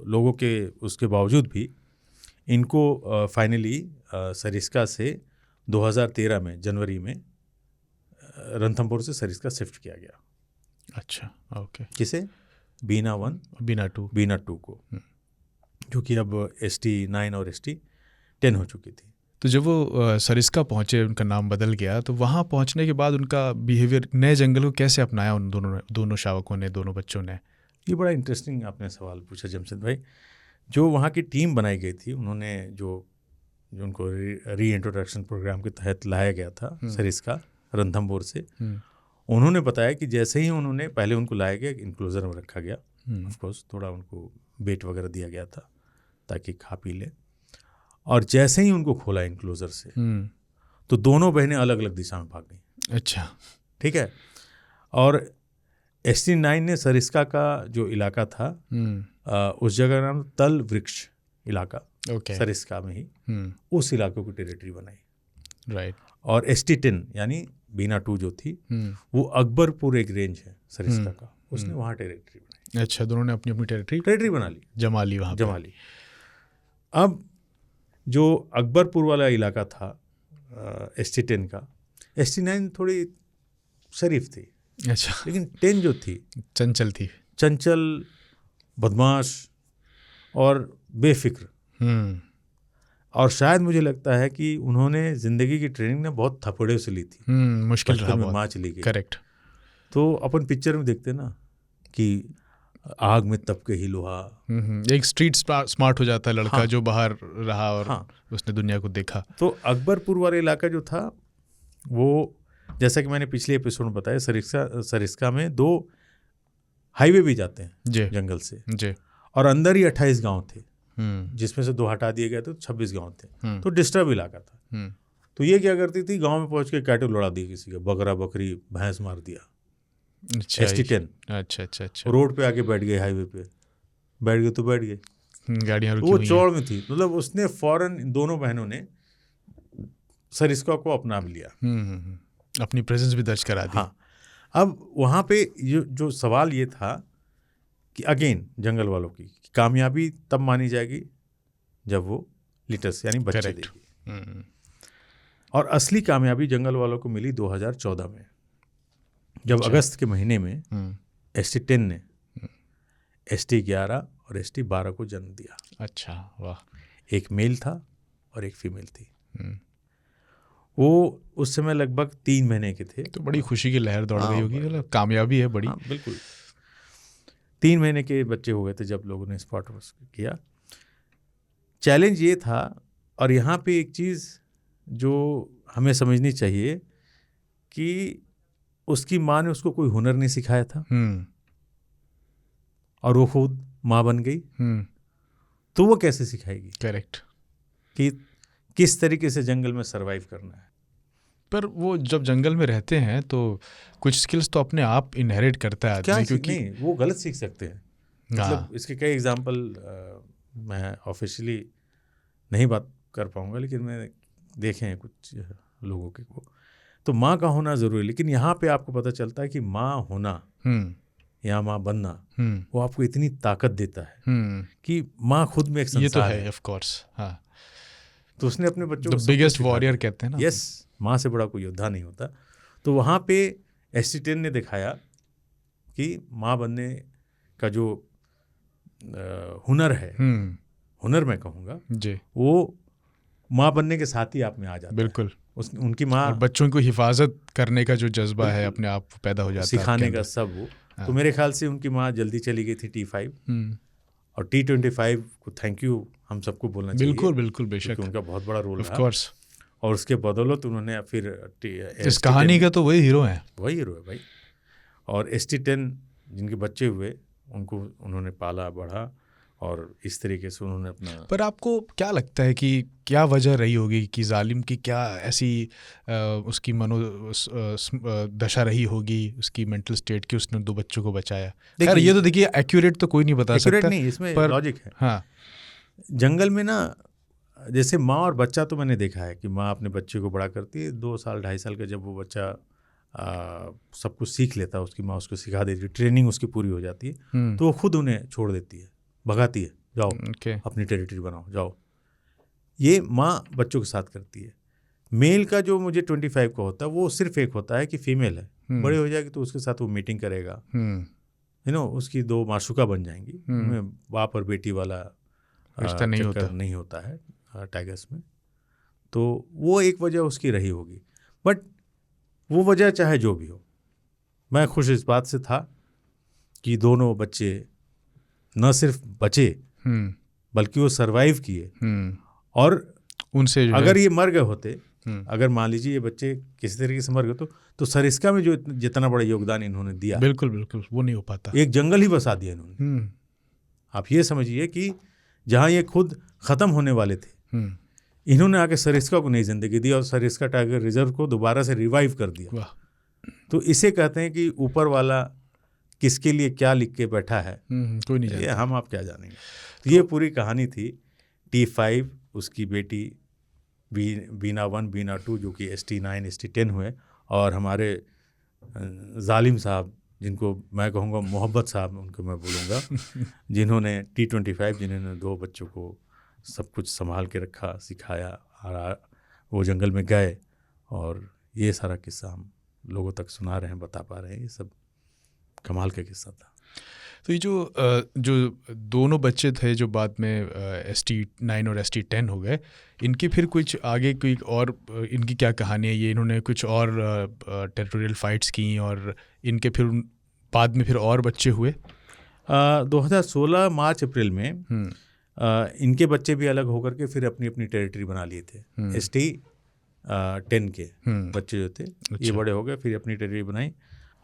लोगों के उसके बावजूद भी इनको फाइनली सरिस्का से 2013 में जनवरी में रणथंभौर से सरिस्का शिफ्ट किया गया। अच्छा, ओके। किसे? बीना 1 बीना 2 को, जो कि अब ST9 और ST10 हो चुकी थी। तो जब वो सरिस्का पहुँचे, उनका नाम बदल गया, तो वहाँ पहुँचने के बाद उनका बिहेवियर नए जंगल को कैसे अपनाया उन दोनों शावकों ने, दोनों बच्चों ने? ये बड़ा इंटरेस्टिंग आपने सवाल पूछा जमशेद भाई। जो वहाँ की टीम बनाई गई थी, उन्होंने जो जो उनको री इंट्रोडक्शन प्रोग्राम के तहत लाया गया था सरिस्का रणथंभौर से, उन्होंने बताया कि जैसे ही उन्होंने पहले उनको लाया गया, इंक्लोजर में रखा गया, ऑफ कोर्स थोड़ा उनको बेट वगैरह दिया गया था ताकि खा पी ले, और जैसे ही उनको खोला इंक्लोजर से तो दोनों बहनें अलग अलग दिशा में भाग गई। अच्छा, ठीक है। और ST9 ने सरिस्का का जो इलाका था उस जगह का नाम तल वृक्ष इलाका, सरिस्का में ही उस इलाके की टेरिटरी बनाई, राइट। और ST10 यानी बीना 2 जो थी वो अकबरपुर एक रेंज है सरिस्का का, उसने वहाँ टेरिटरी बनाई। अच्छा, दोनों ने अपनी अपनी टेरिटरी बना ली, जमा ली वहाँ जमा ली। अब जो अकबरपुर वाला इलाका था ST10 का, ST9 थोड़ी शरीफ थी, अच्छा, लेकिन 10 जो थी चंचल थी, चंचल, बदमाश और बेफिक्र। और शायद मुझे लगता है कि उन्होंने ज़िंदगी की ट्रेनिंग ने बहुत थपड़े से ली थी, मुश्किल रहा बहुत, माँ चली गई। करेक्ट। तो अपन पिक्चर में देखते ना कि आग में तप के ही लोहा, एक स्ट्रीट स्मार्ट हो जाता है लड़का। हाँ, जो बाहर रहा और उसने दुनिया को देखा। तो अकबरपुर वाला इलाका जो था वो, जैसा कि मैंने पिछले एपिसोड में बताया, सरिस्का में 2 हाईवे भी जाते हैं जंगल से जी, और अंदर ही 28 गांव थे, जिसमें से 2 हटा दिए गए तो 26 गांव थे। तो डिस्टर्ब इलाका था। तो ये क्या करती थी, गांव में पहुंच के कैटल लड़ा दी, किसी का बकरा बकरी भैंस मार दिया। ST10 अच्छा, रोड पे आके बैठ गए, हाईवे पे बैठ गए तो बैठ गए, गाड़ियां रुकी वो हुई चौड़ में थी। मतलब उसने फौरन दोनों बहनों ने सरिस्का को अपना लिया, अपनी प्रेजेंस भी दर्ज करा दी। हाँ। अब वहाँ पे जो सवाल ये था कि अगेन जंगल वालों की कामयाबी तब मानी जाएगी जब वो लिटर्स यानी बच्चे देगी, और असली कामयाबी जंगल वालों को मिली 2014 में, जब अगस्त के महीने में ST10 ने ST11 और ST12 को जन्म दिया। अच्छा, वाह। एक मेल था और एक फीमेल थी। वो उस समय लगभग 3 महीने के थे। तो बड़ी खुशी की लहर दौड़ गई होगी, मतलब कामयाबी है बड़ी। हाँ, बिल्कुल। 3 महीने के बच्चे हो गए थे जब लोगों ने स्पॉट किया। चैलेंज ये था, और यहाँ पे एक चीज़ जो हमें समझनी चाहिए कि उसकी माँ ने उसको कोई हुनर नहीं सिखाया था, और वो खुद माँ बन गई, तो वो कैसे सिखाएगी? करेक्ट। कि किस तरीके से जंगल में सरवाइव करना है। पर वो जब जंगल में रहते हैं तो कुछ स्किल्स तो अपने आप इनहेरिट करता है आदमी, क्योंकि नहीं, वो गलत सीख सकते हैं। मतलब इसके कई एग्जाम्पल मैं ऑफिशियली नहीं बात कर पाऊंगा, लेकिन मैं देखे हैं कुछ लोगों के को। तो माँ का होना ज़रूरी, लेकिन यहाँ पे आपको पता चलता है कि माँ होना या माँ बनना वो आपको इतनी ताकत देता है कि माँ खुद में एक संसार ये तो है, ऑफ कोर्स। हाँ, तो उसने अपने बच्चों को बिगेस्ट वॉरियर कहते हैं ना। यस, माँ से बड़ा कोई योद्धा नहीं होता। तो वहाँ पे ST10 ने दिखाया कि माँ बनने का जो हुनर है, हुनर मैं कहूँगा जी, वो माँ बनने के साथ ही आप में आ जाता है। बिल्कुल। उनकी माँ और बच्चों को हिफाजत करने का जो जज्बा है अपने आप पैदा हो जाता है, सिखाने का सब वो। तो मेरे ख्याल से उनकी माँ जल्दी चली गई थी T5, और T25 को थैंक यू हम सबको बोलना चाहिए। बिल्कुल बिल्कुल, बेशक, उनका बहुत बड़ा रोल रहा, ऑफ कोर्स। और उसके बदौलत उन्होंने फिर इस कहानी का तो वही हीरो है भाई। और ST10 जिनके बच्चे हुए उनको उन्होंने पाला बढ़ा, और इस तरीके से उन्होंने अपना। पर आपको क्या लगता है कि क्या वजह रही होगी कि जालिम की क्या ऐसी उसकी दशा रही होगी, उसकी मेंटल स्टेट की, उसने 2 बच्चों को बचाया? खैर ये तो देखिए एक्यूरेट तो कोई नहीं बता सकता, नहीं, इसमें लॉजिक है। हाँ, जंगल में ना, जैसे माँ और बच्चा, तो मैंने देखा है कि माँ अपने बच्चे को बड़ा करती है, 2 साल 2.5 साल का जब वो बच्चा सब कुछ सीख लेता है, उसकी माँ उसको सिखा देती है, ट्रेनिंग उसकी पूरी हो जाती है, तो वो खुद उन्हें छोड़ देती है, भगाती है, जाओ अपनी टेरिटरी बनाओ, जाओ। ये माँ बच्चों के साथ करती है। मेल का जो मुझे 25 का होता है, वो सिर्फ एक होता है कि फीमेल है, बड़े हो जाएगी तो उसके साथ वो मीटिंग करेगा, उसकी 2 माशुका बन जाएंगी, उनमें बाप और बेटी वाला रिश्ता नहीं होता है टाइगर्स में। तो वो एक वजह उसकी रही होगी, बट वो वजह चाहे जो भी हो, मैं खुश इस बात से था कि दोनों बच्चे न सिर्फ बचे बल्कि वो सरवाइव किए, और उनसे जो अगर है, ये मर गए होते, अगर मान लीजिए ये बच्चे किसी तरीके से मर गए तो सरिस्का में जो जितना बड़ा योगदान इन्होंने दिया, बिल्कुल बिल्कुल वो नहीं हो पाता। एक जंगल ही बसा दिया इन्होंने। आप ये समझिए कि जहाँ ये खुद ख़त्म होने वाले थे, इन्होंने आके सरिस्का को नई जिंदगी दी और सरिस्का टाइगर रिजर्व को दोबारा से रिवाइव कर दिया। वाह। तो इसे कहते हैं कि ऊपर वाला किसके लिए क्या लिख के बैठा है, कोई नहीं ये जानता। हम आप क्या जानेंगे। तो ये पूरी कहानी थी। T5 उसकी बेटी बीना 1 बीना 2 जो कि ST9 ST10 हुए, और हमारे जालिम साहब जिनको मैं कहूँगा मोहब्बत साहब उनको मैं बोलूँगा जिन्होंने T25 जिन्होंने 2 बच्चों को सब कुछ संभाल के रखा, सिखाया, और वो जंगल में गए और ये सारा किस्सा हम लोगों तक सुना रहे हैं, बता पा रहे हैं। ये सब कमाल का किस्सा था। तो ये जो दोनों बच्चे थे जो बाद में ST9 और ST10 हो गए, इनकी फिर कुछ आगे कोई और इनकी क्या कहानी है? ये इन्होंने कुछ और टेरिटोरियल फाइट्स की और इनके फिर बाद में फिर और बच्चे हुए? 2016 मार्च अप्रैल में इनके बच्चे भी अलग होकर के फिर अपनी अपनी टेरिटरी बना लिए थे। ST10 के बच्चे जो थे ये बड़े हो गए, फिर अपनी टेरिटरी बनाई,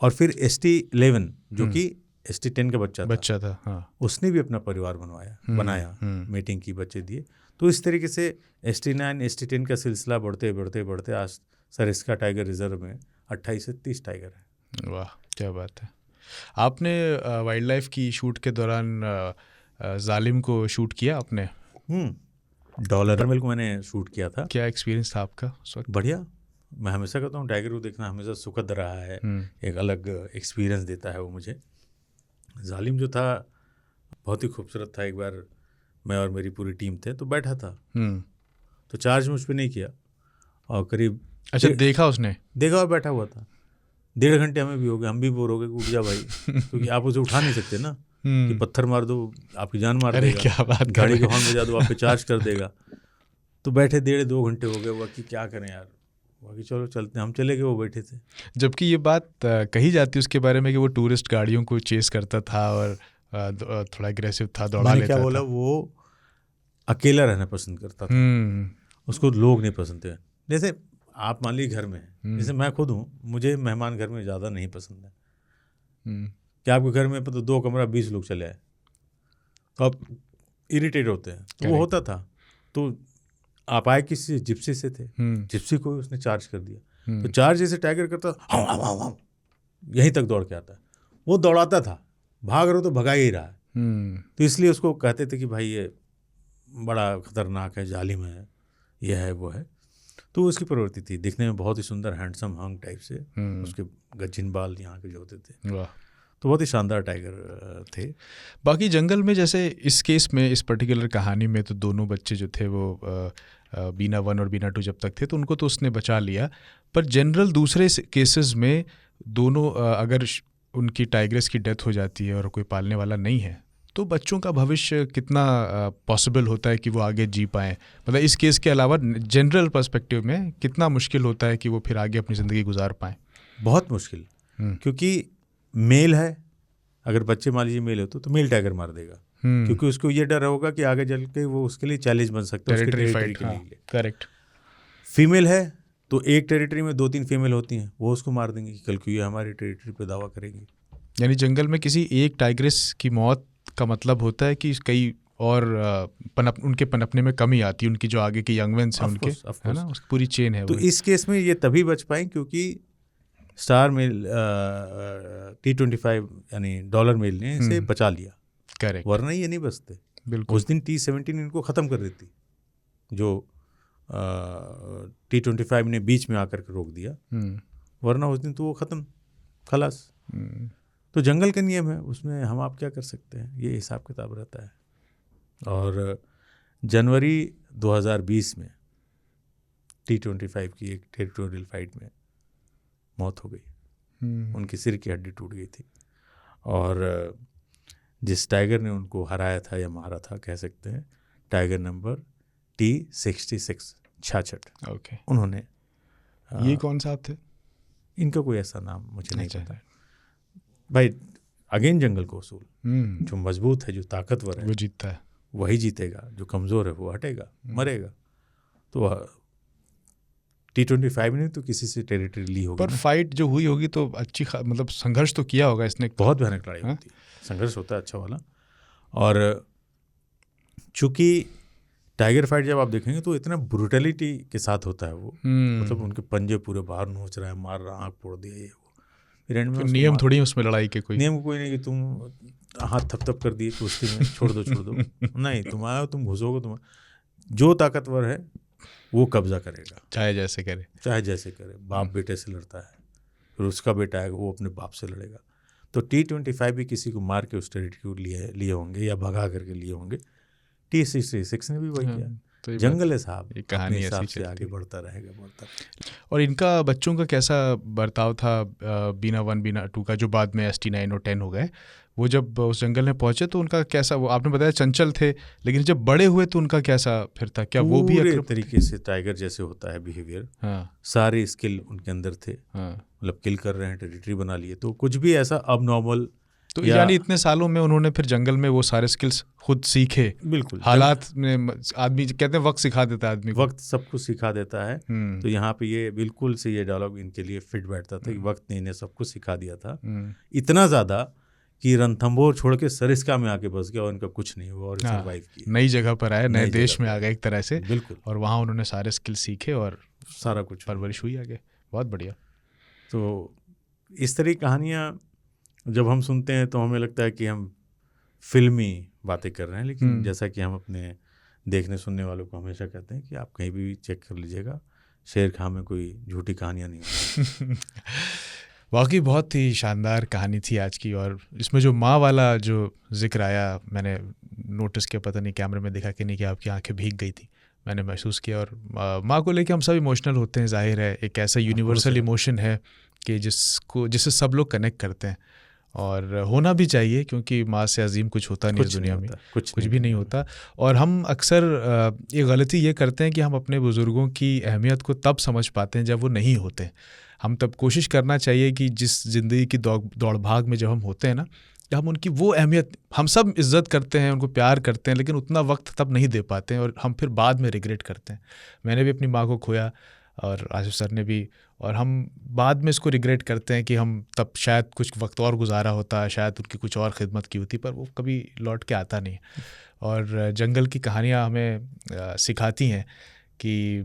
और फिर ST11 जो कि ST10 का बच्चा था, हाँ, उसने भी अपना परिवार बनाया, मीटिंग की, बच्चे दिए। तो इस तरीके से ST9 ST10 का सिलसिला बढ़ते बढ़ते बढ़ते आज सरिस्का टाइगर रिजर्व में 28 से 30 टाइगर है। वाह, क्या बात है। आपने वाइल्ड लाइफ की शूट के दौरान जालिम को शूट किया आपने? डॉलर मिल को मैंने शूट किया था। क्या एक्सपीरियंस था आपका उस वक्त? बढ़िया। मैं हमेशा कहता हूँ टाइगर को देखना हमेशा सुखद रहा है, एक अलग एक्सपीरियंस देता है वो मुझे। जालिम जो था बहुत ही खूबसूरत था। एक बार मैं और मेरी पूरी टीम थे तो बैठा था, तो चार्ज मुझ पर नहीं किया, और करीब अच्छा देखा उसने? देखा और बैठा हुआ था। 1.5 घंटे हमें भी हो गए, हम भी बोर हो गए कि उठ जा भाई क्योंकि आप उसे उठा नहीं सकते ना, कि पत्थर मार दो आपकी जान मार देगा, क्या बात, गाड़ी को हॉर्न बजा दो आप पे चार्ज कर देगा। तो बैठे 1.5-2 घंटे हो गए, बाकी क्या करें यार, बाकी चलो चलते, हम चले गए, वो बैठे थे। जबकि ये बात कही जाती है उसके बारे में कि वो टूरिस्ट गाड़ियों को चेस करता था और थोड़ा एग्रेसिव था, दौड़ा लेता था। क्या बोला, वो अकेला रहना पसंद करता था, उसको लोग नहीं पसंद थे। जैसे आप मान लीजिए घर में है, जैसे मैं खुद हूँ, मुझे मेहमान घर में ज़्यादा नहीं पसंद है। क्या आपके घर में तो 2 कमरा 20 लोग चले आए तो आप इरिटेट होते हैं, तो वो होता था। तो आप आए किसी जिप्सी से थे, जिप्सी को उसने चार्ज कर दिया, तो चार्ज जैसे टाइगर करता यहीं तक दौड़ के आता है, वो दौड़ाता था, भाग रहे तो भगा ही रहा है। तो इसलिए उसको कहते थे कि भाई ये बड़ा खतरनाक है, जालिम है, ये है वो है। तो उसकी प्रवृत्ति थी, दिखने में बहुत ही सुंदर हैंडसम हंग टाइप से, उसके गज्जिन बाल यहाँ के जो होते थे। वाह, तो बहुत ही शानदार टाइगर थे। बाकी जंगल में जैसे इस केस में, इस पर्टिकुलर कहानी में तो दोनों बच्चे जो थे वो बीना 1 और बीना 2 जब तक थे तो उनको तो उसने बचा लिया, पर जनरल दूसरे केसेस में दोनों अगर उनकी टाइग्रेस की डेथ हो जाती है और कोई पालने वाला नहीं है तो बच्चों का भविष्य कितना पॉसिबल होता है कि वो आगे जी पाएँ? मतलब इस केस के अलावा जनरल पर्सपेक्टिव में कितना मुश्किल होता है कि वो फिर आगे अपनी ज़िंदगी गुजार पाएँ? बहुत मुश्किल, क्योंकि मेल है, अगर बच्चे मान लीजिए मेल हो तो मेल टाइगर मार देगा, क्योंकि उसको ये डर होगा कि आगे चल के वो उसके लिए चैलेंज बन सकता है, टेरिटरी फाइट के लिए। करेक्ट। फीमेल है तो एक टेरिटरी में 2-3 फीमेल होती हैं, वो उसको मार देंगे कि कल को ये हमारी टेरिटरी पे दावा करेगी। यानी जंगल में किसी एक टाइग्रेस की मौत का मतलब होता है कि कई और उनके पनपने में कमी आती है, उनकी जो आगे के यंग वेंस हैं उनके, है ना, उसकी पूरी चेन है। तो इस केस में ये तभी बच पाए क्योंकि स्टार मेल T25 यानी डॉलर मेल ने इसे बचा लिया। करेक्ट, वरना ये नहीं बचते। बिल्कुल। उस दिन T17 इनको ख़त्म कर देती, जो T25 ने बीच में आकर के रोक दिया, वरना उस दिन तो वो ख़त्म, खलास। तो जंगल का नियम है, उसमें हम आप क्या कर सकते हैं, ये हिसाब किताब रहता है। और जनवरी 2020 में T25 की एक टेरिटोरियल फाइट में मौत हो गई, उनकी सिर की हड्डी टूट गई थी, और जिस टाइगर ने उनको हराया था या मारा था, कह सकते हैं टाइगर नंबर T66 ओके। उन्होंने ये कौन साहब थे? इनका कोई ऐसा नाम मुझे नहीं पता भाई। अगेन जंगल को उसूल, जो मजबूत है, जो ताकतवर है, वो जीतता है, वही जीतेगा, जो कमज़ोर है वो हटेगा, मरेगा। तो T25 ने तो किसी से टेरिटरी ली होगी पर ना। फाइट जो हुई होगी तो अच्छी मतलब संघर्ष तो किया होगा इसने। बहुत भयानक लड़ाई होती है, संघर्ष होता है अच्छा वाला। और चूंकि टाइगर फाइट जब आप देखेंगे तो इतना ब्रूटलिटी के साथ होता है वो, मतलब उनके पंजे पूरे बाहर नोच रहा है, मार रहा, आँख फोड़ दिया, ये वो। फिर एंड में नियम थोड़ी है उसमें लड़ाई के, कोई नियम कोई नहीं कि तुम हाथ थप कर दिए कुश्ती में, छोड़ दो नहीं, तुम आए हो, तुम घुसोगे, तुम जो ताकतवर है वो कब्जा करेगा, चाहे जैसे करे। बाप बेटे से लड़ता है, फिर उसका बेटा है वो अपने बाप से लड़ेगा। तो T25 भी किसी को मार के उस टेरिटरी को लिए होंगे या भगा करके लिए होंगे। T66 ने भी वही किया। तो जंगल है साहब, ये कहानी अपने हिसाब ऐसी से चलती आगे है। बढ़ता रहेगा। और इनका बच्चों का कैसा बर्ताव था, बीना 1 बीना 2 का, जो बाद में ST9 और 10 हो गए, वो जब उस जंगल में पहुंचे तो उनका कैसा, वो आपने बताया चंचल थे, लेकिन जब बड़े हुए तो उनका कैसा फिर था, क्या वो भी पूरे तरीके से टाइगर जैसे होता है बिहेवियर, सारे स्किल उनके अंदर थे, मतलब किल कर रहे हैं, टेरिटरी बना लिए, तो कुछ भी ऐसा अब नॉर्मल। तो यानी इतने सालों में उन्होंने फिर जंगल में वो सारे स्किल्स खुद सीखे। बिल्कुल, हालात में आदमी कहते हैं वक्त सिखा देता है आदमी को, वक्त सब कुछ सिखा देता है। तो यहाँ पे ये बिल्कुल से ये डायलॉग इनके लिए फिट बैठता था कि वक्त ने इन्हें सब कुछ सिखा दिया था, इतना ज़्यादा कि रणथंभौर छोड़ के सरिस्का में आके बस गया और इनका कुछ नहीं हुआ और सर्वाइव किया, नई जगह पर आए, नए देश में आ गए एक तरह से। बिल्कुल, और वहाँ उन्होंने सारे स्किल सीखे और सारा कुछ परवरिश हुई आगे। बहुत बढ़िया। तो इस तरह की कहानियाँ जब हम सुनते हैं तो हमें लगता है कि हम फिल्मी बातें कर रहे हैं, लेकिन जैसा कि हम अपने देखने सुनने वालों को हमेशा कहते हैं कि आप कहीं भी चेक कर लीजिएगा, शेर खां में कोई झूठी कहानियाँ नहीं होती। वाकई बहुत ही शानदार कहानी थी आज की। और इसमें जो माँ वाला जो जिक्र आया, मैंने नोटिस किया, पता नहीं कैमरे में दिखा कि नहीं, कि आपकी आंखें भीग गई थी, मैंने महसूस किया। और माँ को लेके हम सब इमोशनल होते हैं, जाहिर है, एक ऐसा यूनिवर्सल इमोशन है कि जिससे सब लोग कनेक्ट करते हैं, और होना भी चाहिए, क्योंकि माँ से अजीम कुछ होता नहीं इस दुनिया में, कुछ भी नहीं होता। और हम अक्सर ये गलती ये करते हैं कि हम अपने बुज़ुर्गों की अहमियत को तब समझ पाते हैं जब वो नहीं होते। हम तब कोशिश करना चाहिए कि जिस ज़िंदगी की दौड़ भाग में जब हम होते हैं ना, जब हम उनकी वो अहमियत, हम सब इज़्ज़त करते हैं, उनको प्यार करते हैं, लेकिन उतना वक्त तब नहीं दे पाते हैं और हम फिर बाद में रिग्रेट करते हैं। मैंने भी अपनी माँ को खोया और आसिफ सर ने भी, और हम बाद में इसको रिग्रेट करते हैं कि हम तब शायद कुछ वक्त और गुजारा होता, शायद उनकी कुछ और खिदमत की होती, पर वो कभी लौट के आता नहीं। और जंगल की कहानियाँ हमें सिखाती हैं कि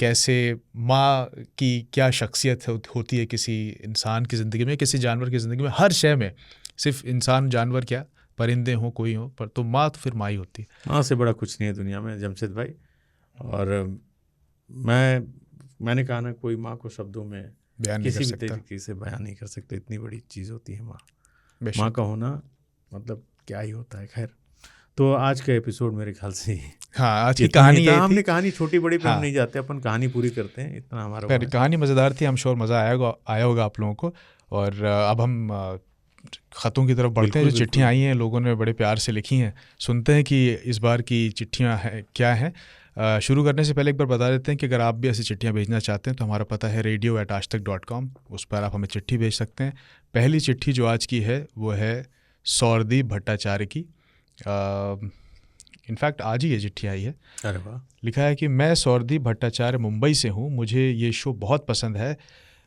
कैसे माँ की क्या शख्सियत होती है किसी इंसान की ज़िंदगी में, किसी जानवर की ज़िंदगी में, हर शय में, सिर्फ इंसान जानवर क्या, परिंदे हों, कोई हो, पर तो माँ तो फिर माँ ही होती है। माँ से बड़ा कुछ नहीं है दुनिया में जमशेद भाई। और मैंने कहा ना, कोई माँ को शब्दों में किसी भी तरीके से बयान नहीं कर सकते, इतनी बड़ी चीज़ होती है माँ। माँ का होना मतलब क्या ही होता है। खैर, तो आज का एपिसोड मेरे ख्याल से हाँ, आज की कहानी ये थी। हमने कहानी छोटी बड़ी पे हम नहीं जाते, अपन कहानी पूरी करते हैं, इतना हमारा कहानी मज़ेदार थी, हम श्योर मज़ा आया होगा आप लोगों को। और अब हम ख़तों की तरफ बढ़ते हैं। जो चिट्ठियाँ आई हैं, लोगों ने बड़े प्यार से लिखी हैं, सुनते हैं कि इस बार की चिट्ठियाँ क्या हैं। शुरू करने से पहले एक बार बता देते हैं कि अगर आप भी ऐसी चिट्ठियाँ भेजना चाहते हैं तो हमारा पता है radio@aajtak.com, उस पर आप हमें चिट्ठी भेज सकते हैं। पहली चिट्ठी जो आज की है वो है सौरदीप भट्टाचार्य की। इनफैक्ट आज ही ये चिट्ठी आई है। अरे वाह। लिखा है कि मैं सौरदीप भट्टाचार्य मुंबई से हूँ, मुझे ये शो बहुत पसंद है,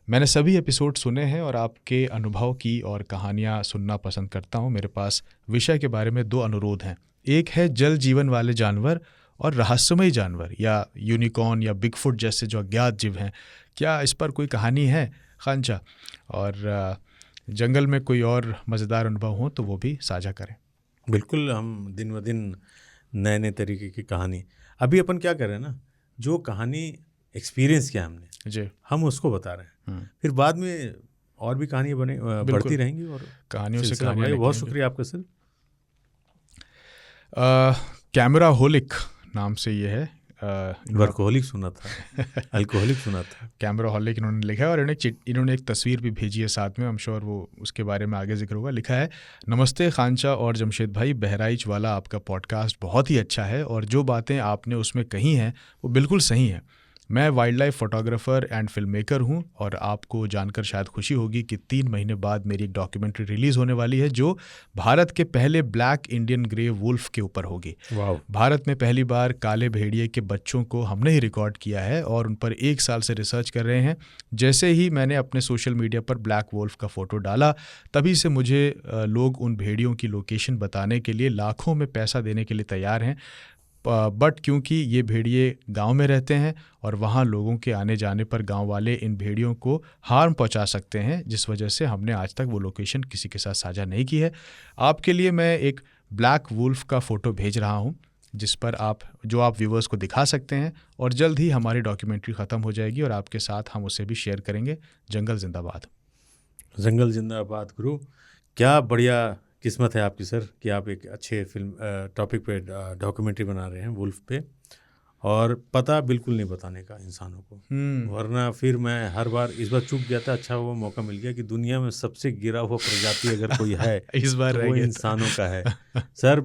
मैंने सभी एपिसोड सुने हैं और आपके अनुभव की और कहानियाँ सुनना पसंद करता हूँ। मेरे पास विषय के बारे में 2 अनुरोध हैं। एक है जल जीवन वाले जानवर और रहस्यमयी जानवर या यूनिकॉर्न या बिगफुट जैसे जो अज्ञात जीव हैं, क्या इस पर कोई कहानी है खांचा? और जंगल में कोई और मज़ेदार अनुभव हो तो वो भी साझा करें। बिल्कुल, हम दिन ब दिन नए तरीके की कहानी, अभी अपन क्या कर रहे हैं ना, जो कहानी एक्सपीरियंस किया हमने जी, हम उसको बता रहे हैं, फिर बाद में और भी कहानियाँ बढ़ती रहेंगी और कहानियों से कहानियाँ। बहुत शुक्रिया आपका सर। कैमरा होलिक नाम से ये है, वर्कोहलिक सुना था, अल्कोहलिक सुना था। कैमरा हॉलिक इन्होंने लिखा है और इन्होंने एक तस्वीर भी भेजी है साथ में, हम श्योर वो उसके बारे में आगे जिक्र होगा। लिखा है, नमस्ते खांचा और जमशेद भाई, बहराइच वाला आपका पॉडकास्ट बहुत ही अच्छा है और जो बातें आपने उसमें कही हैं वो बिल्कुल सही हैं। मैं wild life photographer and film maker हूँ और आपको जानकर शायद खुशी होगी कि 3 महीने बाद मेरी एक डॉक्यूमेंट्री रिलीज़ होने वाली है जो भारत के पहले ब्लैक इंडियन ग्रे वुल्फ के ऊपर होगी। भारत में पहली बार काले भेड़िए के बच्चों को हमने ही रिकॉर्ड किया है और उन पर 1 साल से रिसर्च कर रहे हैं। जैसे ही मैंने अपने सोशल मीडिया पर ब्लैक वुल्फ का फ़ोटो डाला तभी से मुझे लोग उन भेड़ियों की लोकेशन बताने के लिए लाखों में पैसा देने के लिए तैयार हैं। बट क्योंकि ये भेड़िए गांव में रहते हैं और वहाँ लोगों के आने जाने पर गांव वाले इन भेड़ियों को हार्म पहुंचा सकते हैं, जिस वजह से हमने आज तक वो लोकेशन किसी के साथ साझा नहीं की है। आपके लिए मैं एक ब्लैक वुल्फ का फ़ोटो भेज रहा हूँ जिस पर आप व्यूवर्स को दिखा सकते हैं और जल्द ही हमारी डॉक्यूमेंट्री ख़त्म हो जाएगी और आपके साथ हम उसे भी शेयर करेंगे। जंगल जिंदाबाद। जंगल जिंदाबाद गुरु। क्या बढ़िया किस्मत है आपकी सर कि आप एक अच्छे फिल्म टॉपिक पे डॉक्यूमेंट्री बना रहे हैं वुल्फ पे, और पता बिल्कुल नहीं बताने का इंसानों को, वरना फिर मैं हर बार इस बार चूक गया था। अच्छा वो मौका मिल गया कि दुनिया में सबसे गिरा हुआ प्रजाति अगर कोई है इस बार तो वो इंसानों का है। सर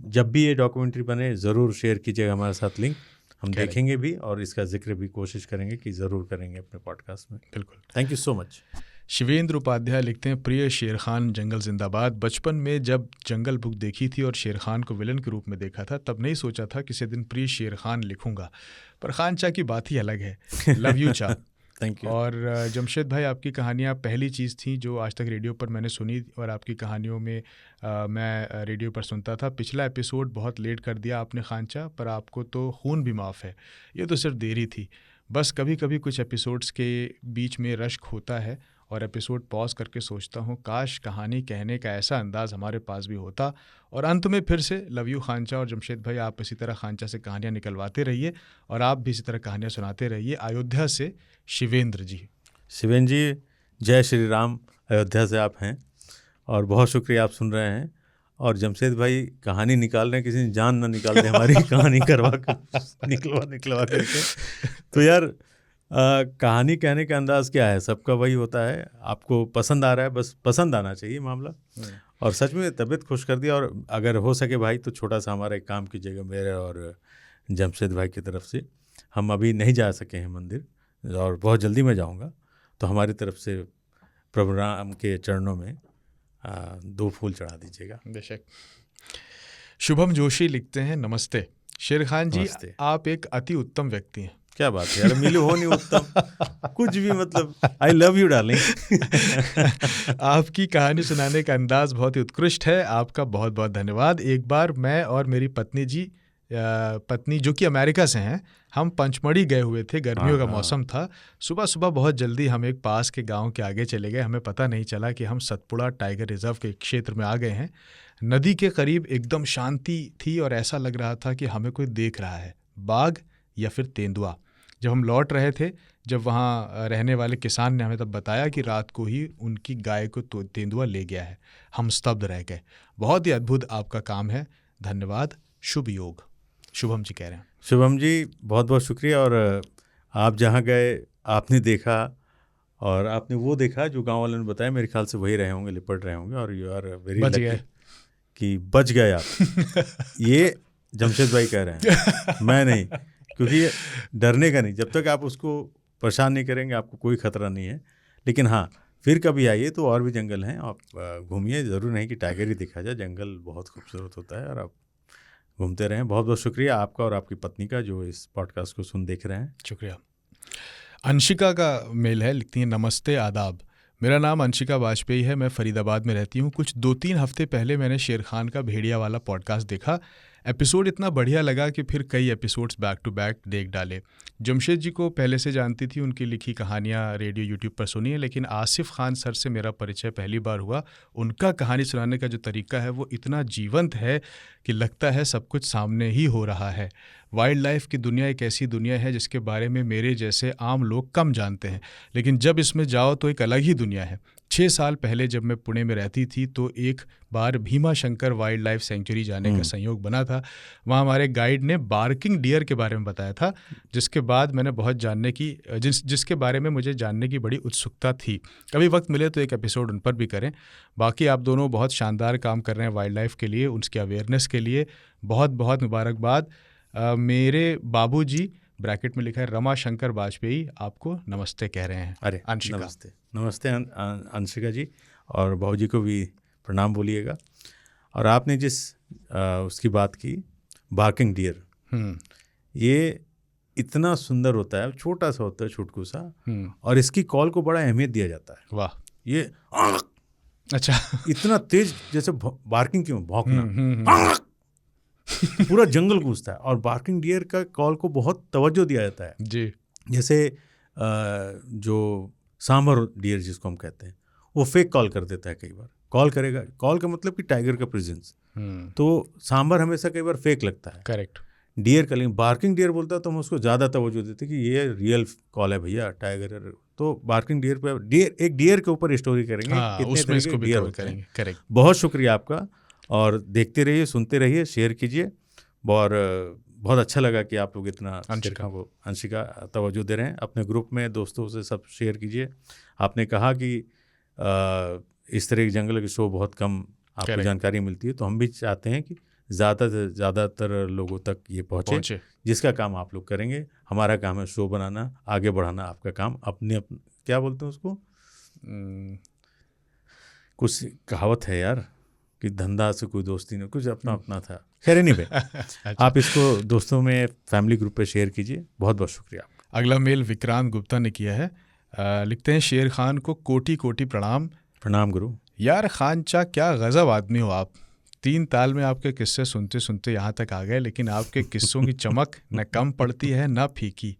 जब भी ये डॉक्यूमेंट्री बने ज़रूर शेयर कीजिएगा हमारे साथ लिंक, हम देखेंगे भी और इसका जिक्र भी कोशिश करेंगे कि ज़रूर करेंगे अपने पॉडकास्ट में। बिल्कुल। Thank you so much. Shivendra Upadhyay लिखते हैं, प्रिय शेर खान जंगल जिंदाबाद। बचपन में जब जंगल बुक देखी थी और शेर खान को विलन के रूप में देखा था तब नहीं सोचा था किसी दिन प्रिय शेर खान लिखूंगा, पर खान चा की बात ही अलग है। लव यू चा। Thank you. और जमशेद भाई, आपकी कहानियाँ पहली चीज़ थी जो आज तक रेडियो पर मैंने सुनी और आपकी कहानियों में मैं रेडियो पर सुनता था। पिछला एपिसोड बहुत लेट कर दिया आपने खानचा, पर आपको तो खून भी माफ़ है, ये तो सिर्फ देरी थी। बस कभी कभी कुछ एपिसोड्स के बीच में रश्क होता है और एपिसोड पॉज करके सोचता हूँ काश कहानी कहने का ऐसा अंदाज़ हमारे पास भी होता। और अंत में फिर से लव यू खानचा। और जमशेद भाई, आप इसी तरह खानचा से कहानियाँ निकलवाते रहिए और आप भी इसी तरह कहानियाँ सुनाते रहिए। अयोध्या से शिवेंद्र जी। शिवेंद्र जी, जय श्री राम। अयोध्या से आप हैं और बहुत शुक्रिया आप सुन रहे हैं। और जमशेद भाई कहानी निकाल रहे हैं, किसी ने जान ना निकाल दे हमारी कहानी करवा कर निकलवा करके। तो यार कहानी कहने का अंदाज़ क्या है, सबका वही होता है। आपको पसंद आ रहा है, बस पसंद आना चाहिए मामला। और सच में तबीयत खुश कर दिया। और अगर हो सके भाई तो छोटा सा हमारा एक काम कीजिएगा मेरे और जमशेद भाई की तरफ से। हम अभी नहीं जा सके हैं मंदिर और बहुत जल्दी मैं जाऊंगा, तो हमारी तरफ से प्रभु राम के चरणों में 2 फूल चढ़ा दीजिएगा। बेशक। शुभम जोशी लिखते हैं, नमस्ते शेर खान जी, आप एक अति उत्तम व्यक्ति हैं। क्या बात है यार, मिले हो नहीं उत्तम कुछ भी, मतलब आई लव यू डार्लिंग। आपकी कहानी सुनाने का अंदाज बहुत ही उत्कृष्ट है, आपका बहुत बहुत धन्यवाद। एक बार मैं और मेरी पत्नी जो कि अमेरिका से हैं, हम पंचमढ़ी गए हुए थे। गर्मियों का मौसम था। सुबह सुबह बहुत जल्दी हम एक पास के गांव के आगे चले गए। हमें पता नहीं चला कि हम सतपुड़ा टाइगर रिजर्व के क्षेत्र में आ गए हैं। नदी के करीब एकदम शांति थी और ऐसा लग रहा था कि हमें कोई देख रहा है, बाघ या फिर तेंदुआ। जब हम लौट रहे थे, जब वहाँ रहने वाले किसान ने हमें तब बताया कि रात को ही उनकी गाय को तेंदुआ ले गया है। हम स्तब्ध रह गए। बहुत ही अद्भुत आपका काम है, धन्यवाद, शुभ योग। शुभम जी कह रहे हैं। शुभम जी बहुत बहुत शुक्रिया। और आप जहाँ गए आपने देखा और आपने वो देखा जो गांव वालों ने बताया, मेरे ख्याल से वही रहे होंगे, लिपट रहे होंगे। और यू आर वेरी लकी कि बच गए आप। ये जमशेद भाई कह रहे हैं, मैं नहीं, क्योंकि डरने का नहीं, जब तक आप उसको परेशान नहीं करेंगे आपको कोई खतरा नहीं है। लेकिन हाँ, फिर कभी आइए तो और भी जंगल हैं, आप घूमिए। ज़रूर नहीं कि टाइगर ही दिखा जाए, जंगल बहुत खूबसूरत होता है और आप घूमते रहें। बहुत बहुत शुक्रिया आपका और आपकी पत्नी का जो इस पॉडकास्ट को देख रहे हैं। शुक्रिया। अंशिका का मेल है, लिखती हैं, नमस्ते आदाब। मेरा नाम अंशिका वाजपेयी है, मैं फरीदाबाद में रहती हूँ। कुछ 2-3 हफ्ते पहले मैंने शेर खान का भेड़िया वाला पॉडकास्ट देखा। एपिसोड इतना बढ़िया लगा कि फिर कई एपिसोड्स बैक टू बैक देख डाले। जमशेद जी को पहले से जानती थी, उनकी लिखी कहानियाँ रेडियो यूट्यूब पर सुनी है, लेकिन आसिफ खान सर से मेरा परिचय पहली बार हुआ। उनका कहानी सुनाने का जो तरीका है वो इतना जीवंत है कि लगता है सब कुछ सामने ही हो रहा है। वाइल्ड लाइफ की दुनिया एक ऐसी दुनिया है जिसके बारे में मेरे जैसे आम लोग कम जानते हैं, लेकिन जब इसमें जाओ तो एक अलग ही दुनिया है। 6 साल पहले जब मैं पुणे में रहती थी तो एक बार Bhimashankar wildlife sanctuary जाने का संयोग बना था। वहाँ हमारे गाइड ने बार्किंग डियर के बारे में बताया था, जिसके बाद मैंने बहुत जिसके बारे में मुझे जानने की बड़ी उत्सुकता थी। कभी वक्त मिले तो एक एपिसोड उन पर भी करें। बाकी आप दोनों बहुत शानदार काम कर रहे हैं वाइल्ड लाइफ के लिए, उसके अवेयरनेस के लिए बहुत बहुत मुबारकबाद। मेरे बाबूजी ब्रैकेट में लिखा है रमा शंकर वाजपेयी आपको नमस्ते कह रहे हैं। अरे अंशिका। नमस्ते, नमस्ते अंशिका जी, और भाऊ जी को भी प्रणाम बोलिएगा। और आपने जिस उसकी बात की, बार्किंग डियर, ये इतना सुंदर होता है, छोटा सा होता है, छुटकू सा, और इसकी कॉल को बड़ा अहमियत दिया जाता है। वाह। ये अच्छा। इतना तेज, जैसे बार्किंग क्यों, भौंकना, पूरा जंगल गूंजता है। और बार्किंग डियर का कॉल को बहुत तवज्जो दिया जाता है जी। जैसे जो सांबर डियर जिसको हम कहते हैं, वो फेक कॉल कर देता है। कई बार कॉल करेगा, कॉल का मतलब कि टाइगर का प्रेजेंस, तो सांबर हमेशा कई बार फेक लगता है। करेक्ट। डियर का, लेकिन बार्किंग डियर बोलता है तो हम उसको ज़्यादा तवज्जो देते कि ये रियल कॉल है भैया, टाइगर। तो बार्किंग डियर पे एक डियर के ऊपर स्टोरी करेंगे, कितने उसमें तरह इसको के भी डियर कवर होते हैं। करेंगे। करेक्ट। बहुत शुक्रिया आपका, और देखते रहिए, सुनते रहिए, शेयर कीजिए। और बहुत अच्छा लगा कि आप लोग इतना अंशिका तवज्जो दे रहे हैं। अपने ग्रुप में दोस्तों से सब शेयर कीजिए। आपने कहा कि इस तरह के जंगल के शो बहुत कम आपको जानकारी मिलती है, तो हम भी चाहते हैं कि ज़्यादा से ज़्यादातर लोगों तक ये पहुँचे, जिसका काम आप लोग करेंगे। हमारा काम है शो बनाना, आगे बढ़ाना। आपका काम अपने क्या बोलते हैं उसको, कुछ कहावत है यार कि धंधा से कोई दोस्ती नहीं, कुछ अपना अपना था। खैर नहीं भाई, आप इसको दोस्तों में, फैमिली ग्रुप पे शेयर कीजिए। बहुत बहुत शुक्रिया। अगला मेल विक्रांत गुप्ता ने किया है। लिखते हैं, शेर खान को कोटि कोटि प्रणाम। प्रणाम गुरु। यार खानचा, क्या गजब आदमी हो आप। 3 ताल में आपके किस्से सुनते सुनते यहाँ तक आ गए, लेकिन आपके किस्सों की चमक न कम पड़ती है न फीकी।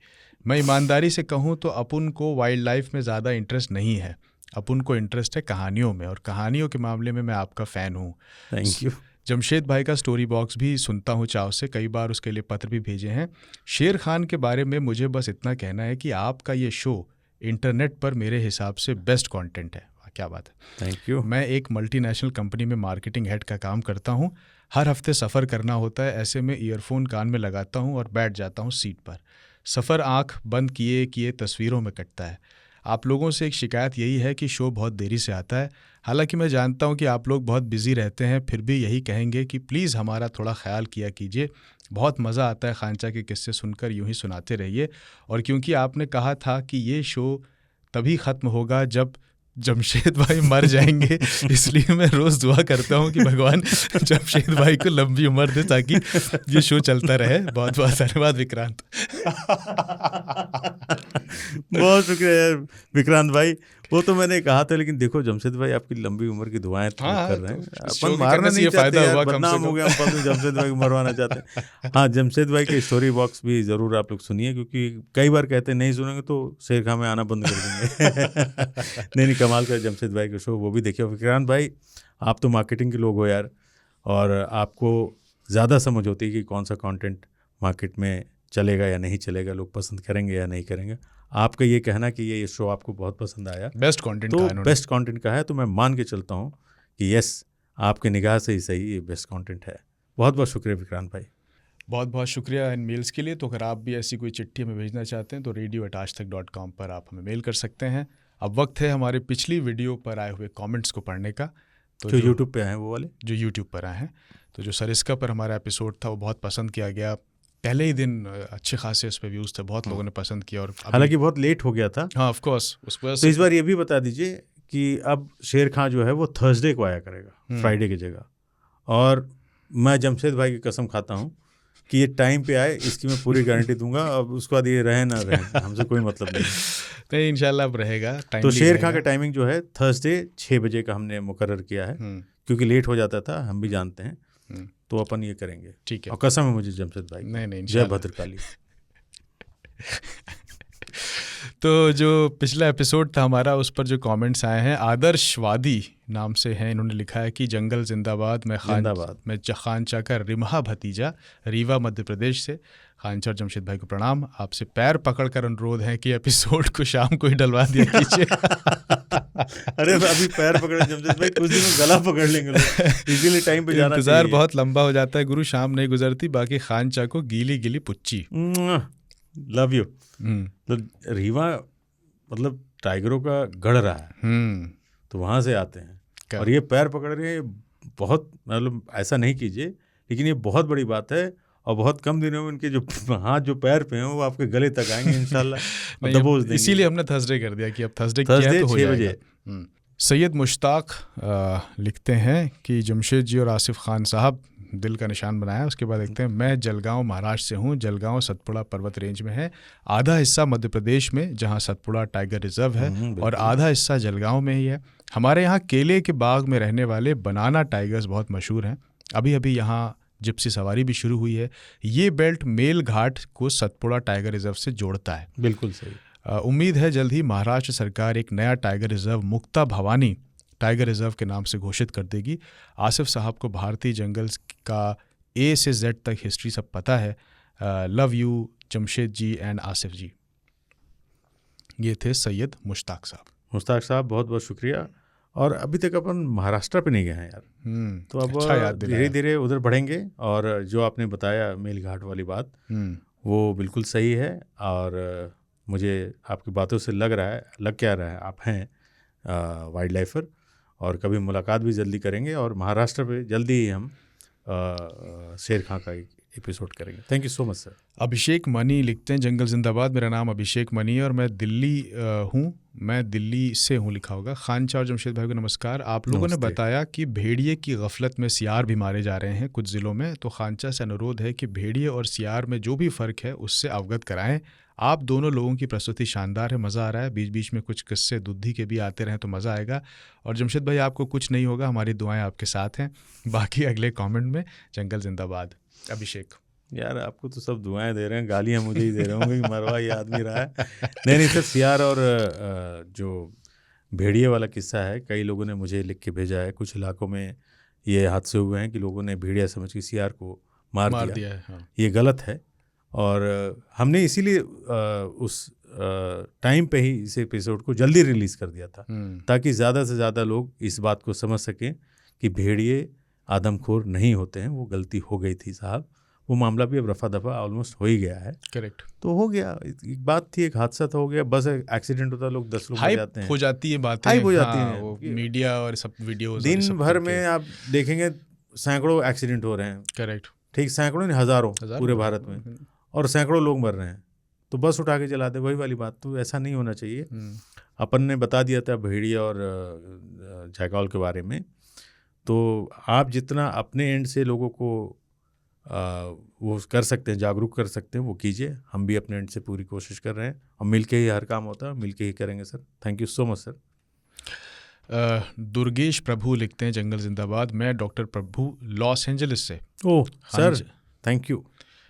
मैं ईमानदारी से कहूँ तो अपुन को वाइल्ड लाइफ में ज़्यादा इंटरेस्ट नहीं है, अपुन को इंटरेस्ट है कहानियों में, और कहानियों के मामले में मैं आपका फ़ैन हूँ। Thank you. जमशेद भाई का स्टोरी बॉक्स भी सुनता हूँ चाव से, कई बार उसके लिए पत्र भी भेजे हैं। शेर खान के बारे में मुझे बस इतना कहना है कि आपका ये शो इंटरनेट पर मेरे हिसाब से बेस्ट कंटेंट है। क्या बात है। Thank you. मैं एक मल्टीनेशनल कंपनी में मार्केटिंग हेड का काम करता हूँ। हर हफ्ते सफ़र करना होता है, ऐसे में ईयरफोन कान में लगाता हूँ और बैठ जाता हूँ सीट पर। सफ़र आँख बंद किए किए तस्वीरों में कटता है। आप लोगों से एक शिकायत यही है कि शो बहुत देरी से आता है। हालांकि मैं जानता हूं कि आप लोग बहुत बिजी रहते हैं, फिर भी यही कहेंगे कि प्लीज़ हमारा थोड़ा ख्याल किया कीजिए। बहुत मज़ा आता है खानचा के किस्से सुनकर, यूं ही सुनाते रहिए। और क्योंकि आपने कहा था कि ये शो तभी ख़त्म होगा जब जमशेद भाई मर जाएंगे, इसलिए मैं रोज़ दुआ करता हूं कि भगवान जमशेद भाई को लंबी उम्र दे ताकि ये शो चलता रहे। बहुत बहुत धन्यवाद विक्रांत। बहुत शुक्रिया यार विक्रांत भाई। वो तो मैंने कहा था, लेकिन देखो जमशेद भाई आपकी लंबी उम्र की दुआएं कर रहे हैं। अपन मारना नहीं चाहते यार, बदनाम हो गया हम, जमशेद भाई को मरवाना चाहते हैं। हाँ, जमशेद भाई के स्टोरी बॉक्स भी ज़रूर आप लोग सुनिए, क्योंकि कई बार कहते हैं नहीं सुनेंगे तो शेर खां में आना बंद कर देंगे। नहीं, कमाल का जमशेद भाई का शो, वो भी देखिए। विक्रांत भाई, आप तो मार्केटिंग के लोग हो यार, और आपको ज़्यादा समझ होती है कि कौन सा कंटेंट मार्केट में चलेगा या नहीं चलेगा, लोग पसंद करेंगे या नहीं करेंगे। आपका ये कहना कि ये शो आपको बहुत पसंद आया, बेस्ट कंटेंट तो का बेस्ट कंटेंट का है, तो मैं मान के चलता हूँ कि यस, आपके निगाह से ही सही ये बेस्ट कंटेंट है। बहुत बहुत शुक्रिया विक्रांत भाई। बहुत बहुत शुक्रिया इन मेल्स के लिए। तो अगर आप भी ऐसी कोई चिट्ठी हमें भेजना चाहते हैं तो radio@aajtak.com पर आप हमें मेल कर सकते हैं। अब वक्त है हमारे पिछली वीडियो पर आए हुए कमेंट्स को पढ़ने का। तो जो यूट्यूब पे आए वो वाले, जो यूट्यूब पर आए हैं, तो जो सरिस्का पर हमारा एपिसोड था वो बहुत पसंद किया गया। पहले ही दिन अच्छे खासे उस पर व्यूज़ थे, बहुत लोगों ने पसंद किया। और हालांकि बहुत लेट हो गया था। हाँ, ऑफ कोर्स। उस वजह तो से इस बार ये भी बता दीजिए कि अब शेर खां जो है वो थर्सडे को आया करेगा, फ्राइडे की जगह। और मैं जमशेद भाई की कसम खाता हूँ कि ये टाइम पे आए, इसकी मैं पूरी गारंटी दूंगा। अब उसके बाद ये रहे ना रहे, हमसे कोई मतलब नहीं। इंशाल्लाह अब रहेगा। तो शेर खां का टाइमिंग जो है थर्सडे 6 बजे का हमने मुकर्रर किया है, क्योंकि लेट हो जाता था, हम भी जानते हैं। तो अपन ये करेंगे, ठीक है। और कसम है मुझे जमशेद भाई। नहीं, जय भद्रकाली। तो जो पिछला एपिसोड था हमारा, उस पर जो कमेंट्स आए हैं, आदर्शवादी नाम से हैं। इन्होंने लिखा है कि जंगल जिंदाबाद, मैं खानचा का रिमहा भतीजा, रीवा मध्य प्रदेश से। खानचा और जमशेद भाई को प्रणाम। आपसे पैर पकड़कर अनुरोध है कि एपिसोड को शाम को ही डलवा दिया कीजिए। अरे अभी पैर पकड़े जमशेद भाई, कुछ दिन में गला पकड़ लेंगे लोग, इसीलिए टाइम पे जाना। इंतजार बहुत लंबा हो जाता है गुरु, शाम नहीं गुजरती, बाकी खानचा को गीली गीली पुच्ची। Love you. तो रीवा मतलब टाइगरों का गढ़ रहा है, तो वहाँ से आते हैं और ये पैर पकड़ रहे हैं। बहुत मतलब ऐसा नहीं कीजिए, लेकिन ये बहुत बड़ी बात है। और बहुत कम दिनों में उनके जो हाथ जो पैर पे हैं वो आपके गले तक आएंगे इंशाल्लाह और नहीं, दबोच देंगे। इसीलिए हमने थर्सडे कर दिया कि अब थर्सडे किया है तो हो 6 जाएगा। बजे। सैयद मुश्ताक लिखते हैं कि जमशेद जी और आसिफ खान साहब, दिल का निशान बनाया। उसके बाद लिखते हैं, मैं जलगांव महाराष्ट्र से हूँ। जलगांव सतपुड़ा पर्वत रेंज में है। आधा हिस्सा मध्य प्रदेश में जहाँ सतपुड़ा टाइगर रिजर्व है और आधा हिस्सा जलगांव में ही है। हमारे यहाँ केले के बाग में रहने वाले बनाना टाइगर्स बहुत मशहूर हैं। अभी अभी यहाँ जिप्सी सवारी भी शुरू हुई है। ये बेल्ट मेल घाट को सतपुड़ा टाइगर रिजर्व से जोड़ता है। बिल्कुल सही। उम्मीद है जल्द ही महाराष्ट्र सरकार एक नया टाइगर रिजर्व मुक्ता भवानी टाइगर रिजर्व के नाम से घोषित कर देगी। आसिफ साहब को भारतीय जंगल का A से Z तक हिस्ट्री सब पता है। Love you Jamshed ji and Asif ji. ये थे सैयद मुश्ताक साहब। मुश्ताक साहब बहुत बहुत शुक्रिया। और अभी तक अपन महाराष्ट्र पे नहीं गए हैं यार, तो अब अच्छा धीरे धीरे उधर बढ़ेंगे। और जो आपने बताया मेल घाट वाली बात, वो बिल्कुल सही है। और मुझे आपकी बातों से लग क्या रहा है आप हैं वाइल्ड लाइफर, और कभी मुलाकात भी जल्दी करेंगे। और महाराष्ट्र पे जल्दी ही हम शेर खां का एक एपिसोड करेंगे। Thank you so much sir. Abhishek money लिखते हैं, जंगल जिंदाबाद। मेरा नाम अभिषेक मनी है और मैं दिल्ली हूँ। मैं दिल्ली से हूँ लिखा होगा। खानचा और जमशेद भाई को नमस्कार। आप लोगों ने बताया कि भेड़िए की गफलत में सियार भी मारे जा रहे हैं कुछ ज़िलों में, तो खानचा से अनुरोध है कि भेड़िए और सियार में जो भी फ़र्क है उससे अवगत कराएं। आप दोनों लोगों की प्रस्तुति शानदार है, मज़ा आ रहा है। बीच बीच में कुछ किस्से दुद्धि के भी आते रहें तो मज़ा आएगा। और जमशेद भाई आपको कुछ नहीं होगा, हमारी दुआएं आपके साथ हैं। बाकी अगले कमेंट में जंगल जिंदाबाद। अभिषेक यार आपको तो सब दुआएं दे रहे हैं, गालियां मुझे ही दे रहे होंगे कि मरवा ये आदमी रहा है। नहीं सर, सियार और जो भेड़िए वाला किस्सा है, कई लोगों ने मुझे लिख के भेजा है। कुछ इलाकों में ये हादसे हुए हैं कि लोगों ने भेड़िया समझ के सियार को मार दिया है। हाँ। ये गलत है और हमने इसीलिए उस टाइम पे ही इस एपिसोड को जल्दी रिलीज़ कर दिया था ताकि ज़्यादा से ज़्यादा लोग इस बात को समझ सकें कि भेड़िए आदमखोर नहीं होते हैं। वो गलती हो गई थी साहब, वो मामला भी अब रफा दफा ऑलमोस्ट हो ही गया है। करेक्ट, तो हो गया, एक बात थी, एक हादसा तो हो गया, बस एक्सीडेंट होता, लोग 10 लोग मर जाते हैं, हो जाती है बातें, हाइप हो जाती हैं। हैं। वो मीडिया और सब वीडियोस दिन भर में आप देखेंगे सैकड़ों एक्सीडेंट हो रहे हैं। करेक्ट, ठीक, सैकड़ों नहीं, हज़ारों पूरे भारत में, और सैकड़ों लोग मर रहे हैं। तो बस उठा के चला दे, वही वाली बात। तो ऐसा नहीं होना चाहिए। अपन ने बता दिया था भेड़िया और जैकॉल के बारे में। तो आप जितना अपने एंड से लोगों को वो कर सकते हैं, जागरूक कर सकते हैं, वो कीजिए। हम भी अपने एंड से पूरी कोशिश कर रहे हैं और मिलके ही हर काम होता है, मिलके ही करेंगे sir. Thank you so much sir. Durgesh Prabhu लिखते हैं, जंगल जिंदाबाद। मैं डॉक्टर प्रभु लॉस एंजलिस से। Oh sir, thank you.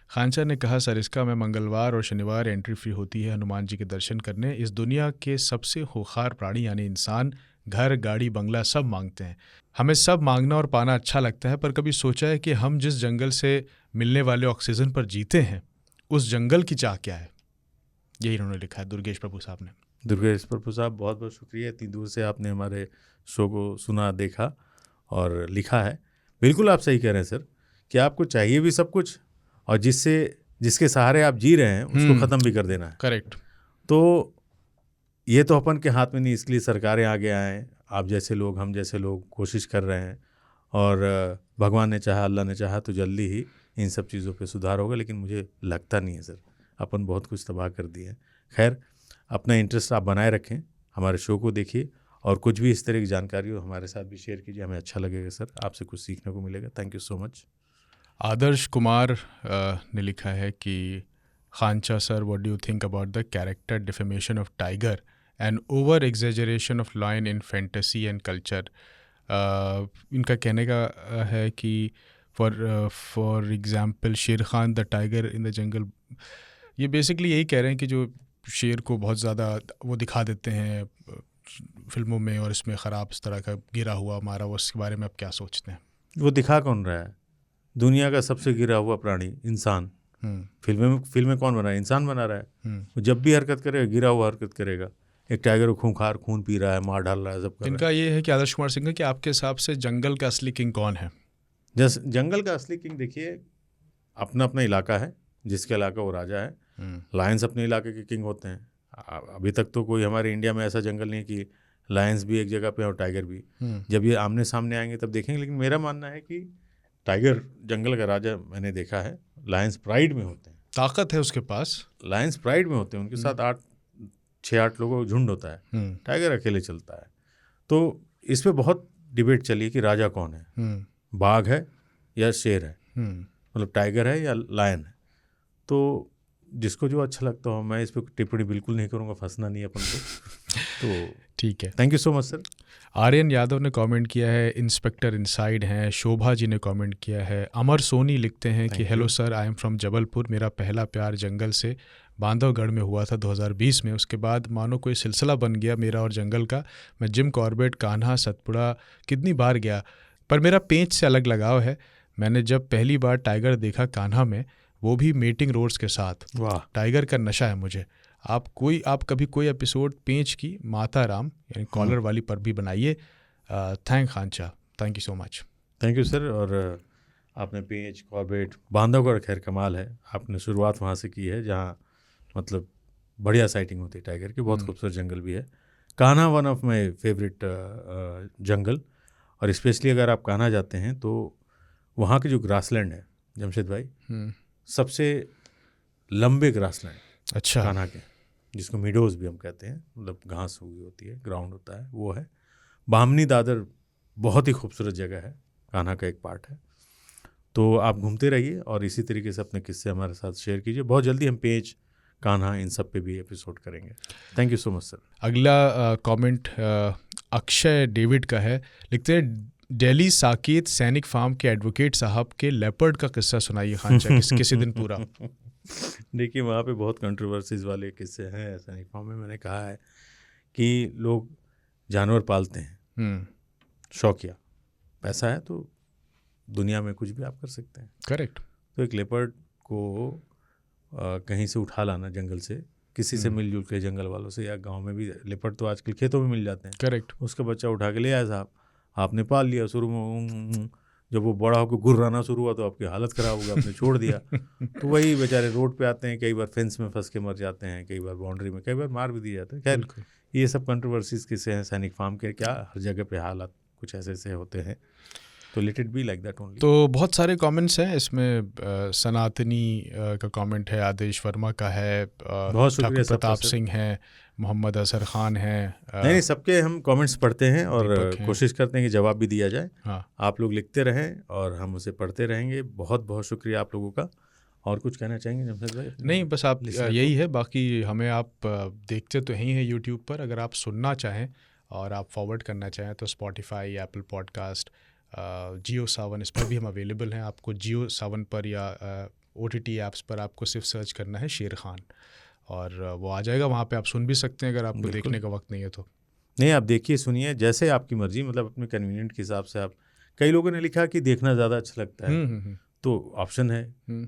खानचा ने कहा, सर इसका मैं मंगलवार और शनिवार एंट्री फ्री होती है हनुमान जी के दर्शन करने। इस दुनिया के सबसे खूंखार प्राणी यानी इंसान घर, गाड़ी, बंगला सब मांगते हैं। हमें सब मांगना और पाना अच्छा लगता है, पर कभी सोचा है कि हम जिस जंगल से मिलने वाले ऑक्सीजन पर जीते हैं, उस जंगल की चाह क्या है? यही इन्होंने लिखा है दुर्गेश प्रभु साहब ने। दुर्गेश प्रभु साहब, बहुत बहुत शुक्रिया, इतनी दूर से आपने हमारे शो को सुना, देखा और लिखा है। बिल्कुल आप सही कह रहे हैं सर कि आपको चाहिए भी सब कुछ, और जिसके सहारे आप जी रहे हैं उसको ख़त्म भी कर देना है। करेक्ट। तो ये तो अपन के हाथ में नहीं, इसलिए सरकारें आगे आएँ, आप जैसे लोग, हम जैसे लोग कोशिश कर रहे हैं, और भगवान ने चाहा, अल्लाह ने चाहा तो जल्दी ही इन सब चीज़ों पे सुधार होगा। लेकिन मुझे लगता नहीं है सर, अपन बहुत कुछ तबाह कर दिए हैं। खैर, अपना इंटरेस्ट आप बनाए रखें, हमारे शो को देखिए, और कुछ भी इस तरह की जानकारी हो हमारे साथ भी शेयर कीजिए, हमें अच्छा लगेगा सर, आपसे कुछ सीखने को मिलेगा। Thank you so much. Adarsh Kumar ने लिखा है कि Khancha sir, what do you think about the character defamation of tiger and over exaggeration of lion in fantasy and culture. इनका कहने का है कि for example Shere Khan the tiger in the jungle. ये बेसिकली यही कह रहे हैं कि जो शेर को बहुत ज़्यादा वो दिखा देते हैं फिल्मों में, और इसमें ख़राब इस तरह का गिरा हुआ मारा हुआ, उसके बारे में आप क्या सोचते हैं? वो दिखा कौन रहा है? दुनिया का सबसे गिरा हुआ प्राणी इंसान। फिल्में कौन बना है? इंसान बना रहा है। वो जब भी हरकत करेगा, गिरा हुआ हरकत करेगा। एक टाइगर को खूंखार, खून पी रहा है, मार डाल रहा है, सब कर इनका ये है कि आदर्श कुमार सिंह कि आपके हिसाब से जंगल का असली किंग कौन है? जंगल का असली किंग देखिए, अपना अपना इलाका है, जिसका इलाका वो राजा है। लायंस अपने इलाके के किंग होते हैं। अभी तक तो कोई हमारे इंडिया में ऐसा जंगल नहीं कि लायंस भी एक जगह पे और टाइगर भी। जब ये आमने सामने आएंगे तब देखेंगे। लेकिन मेरा मानना है कि टाइगर जंगल का राजा मैंने देखा है, लायंस प्राइड में होते हैं, ताकत है उसके पास, लायंस प्राइड में होते हैं, उनके साथ 6-8 लोगों का झुंड होता है, टाइगर अकेले चलता है। तो इस पे बहुत डिबेट चली कि राजा कौन है, बाघ है या शेर है, मतलब टाइगर है या लायन है। तो जिसको जो अच्छा लगता हो, मैं इस पर टिप्पणी बिल्कुल नहीं करूँगा, फंसना नहीं अपन को। तो ठीक है, thank you so much sir. Aryan Yadav ने कमेंट किया है, इंस्पेक्टर इनसाइड हैं, शोभा जी ने कमेंट किया है, अमर सोनी लिखते हैं कि hello sir, I am from Jabalpur, मेरा पहला प्यार जंगल से बांधवगढ़ में हुआ था 2020 में, उसके बाद मानो कोई सिलसिला बन गया मेरा और जंगल का। मैं जिम कॉर्बेट, कान्हा, सतपुड़ा कितनी बार गया, पर मेरा पेंच से अलग लगाव है। मैंने जब पहली बार टाइगर देखा कान्हा में, वो भी मेटिंग रोड्स के साथ, वाह, टाइगर का नशा है मुझे। आप कभी कोई एपिसोड पेंच की माता राम यानी कॉलर वाली पर भी बनाइए। थैंक खानचा, thank you so much. Thank you sir. और आपने पेंच, कॉर्बेट, बांधवगढ़, खैर कमाल है, आपने शुरुआत वहाँ से की है जहाँ मतलब बढ़िया साइटिंग होती है टाइगर की, बहुत खूबसूरत जंगल भी है। Kanha one of my favourite jungle, और स्पेशली अगर आप कान्हा जाते हैं तो वहाँ के जो ग्रासलैंड है जमशेद भाई, सबसे लंबे ग्रासलैंड अच्छा, कान्हा के, जिसको मीडोज भी हम कहते हैं, मतलब घास हुई होती है, ग्राउंड होता है, वो है बामनी दादर। बहुत ही खूबसूरत जगह है, कान्हा का एक पार्ट है। तो आप घूमते रहिए और इसी तरीके से अपने किस्से हमारे साथ शेयर कीजिए। बहुत जल्दी हम पेंच, कान्हा, इन सब पे भी एपिसोड करेंगे। Thank you so much sir. अगला कमेंट अक्षय डेविड का है, लिखते हैं दिल्ली साकेत सैनिक फार्म के एडवोकेट साहब के लेपर्ड का किस्सा सुनाइए खानचा किसी दिन पूरा। देखिए, वहाँ पे बहुत कंट्रोवर्सीज वाले किस्से हैं सैनिक फार्म में। मैंने कहा है कि लोग जानवर पालते हैं शौकिया, पैसा है तो दुनिया में कुछ भी आप कर सकते हैं। करेक्ट। तो एक लेपर्ड को कहीं से उठा लाना जंगल से, किसी से मिलजुल के, जंगल वालों से, या गांव में भी लेपर्ड तो आजकल खेतों में मिल जाते हैं। करेक्ट। उसका बच्चा उठा के ले आया साहब, आपने पाल लिया, शुरू में जब वो बड़ा होकर गुर्राना शुरू हुआ तो आपकी हालत ख़राब हो गई, आपने छोड़ दिया। तो वही बेचारे रोड पे आते हैं, कई बार फेंस में फंस के मर जाते हैं, कई बार बाउंड्री में, कई बार मार भी दिए जाते हैं। खैर, ये सब कंट्रोवर्सीज किस्से हैं सैनिक फार्म के, क्या हर जगह पे हालात कुछ ऐसे ऐसे होते हैं, तो let it be like that only. तो बहुत सारे कमेंट्स हैं इसमें, सनातनी का कमेंट है, आदेश वर्मा का है, बहुत शुक्रिया, प्रताप सिंह है, मोहम्मद असर खान है। नहीं, सबके हम कमेंट्स पढ़ते हैं और कोशिश करते हैं कि जवाब भी दिया जाए। हाँ, आप लोग लिखते रहें और हम उसे पढ़ते रहेंगे। बहुत बहुत शुक्रिया आप लोगों का। और कुछ कहना चाहेंगे जमशेद भाई? नहीं, बस आप यही है, बाकी हमें आप देखते तो ही हैं यूट्यूब पर, अगर आप सुनना चाहें और आप फॉरवर्ड करना चाहें तो स्पॉटिफाई, एप्पल पॉडकास्ट, जियो सावन, इस पर भी हम अवेलेबल हैं। आपको जियो सावन पर या OTT ऐप्स पर आपको सिर्फ सर्च करना है शेर खान और वो आ जाएगा। वहाँ पे आप सुन भी सकते हैं अगर आपको देखने का वक्त नहीं है तो। नहीं, आप देखिए, सुनिए, जैसे आपकी मर्जी, मतलब अपने कन्वीनियंट के हिसाब से आप। कई लोगों ने लिखा कि देखना ज़्यादा अच्छा लगता है, तो ऑप्शन है।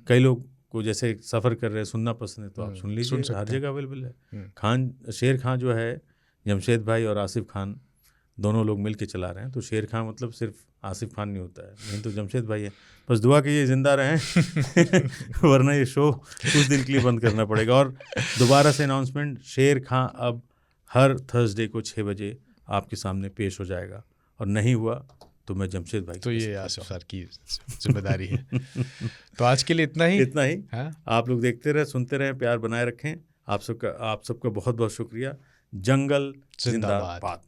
कई लोग को जैसे सफ़र कर रहे हैं, सुनना पसंद है, तो आप सुन लीजिए, हर जगह अवेलेबल है। शेर खान जो है, जमशेद भाई और आसिफ खान दोनों लोग मिल के चला रहे हैं। तो शेर खान मतलब सिर्फ आसिफ खान नहीं होता है, नहीं तो जमशेद भाई है। बस दुआ कीजिए ज़िंदा रहें वरना ये शो कुछ दिन के लिए बंद करना पड़ेगा। और दोबारा से अनाउंसमेंट, शेर खान अब हर थर्सडे को 6 बजे आपके सामने पेश हो जाएगा, और नहीं हुआ तो मैं जमशेद भाई, तो ये आसिफ सर की जिम्मेदारी है। तो आज के लिए इतना ही। हाँ? आप लोग देखते रहे, सुनते रहे, प्यार बनाए रखें। आप सबका बहुत बहुत शुक्रिया। जंगल जिंदाबाद।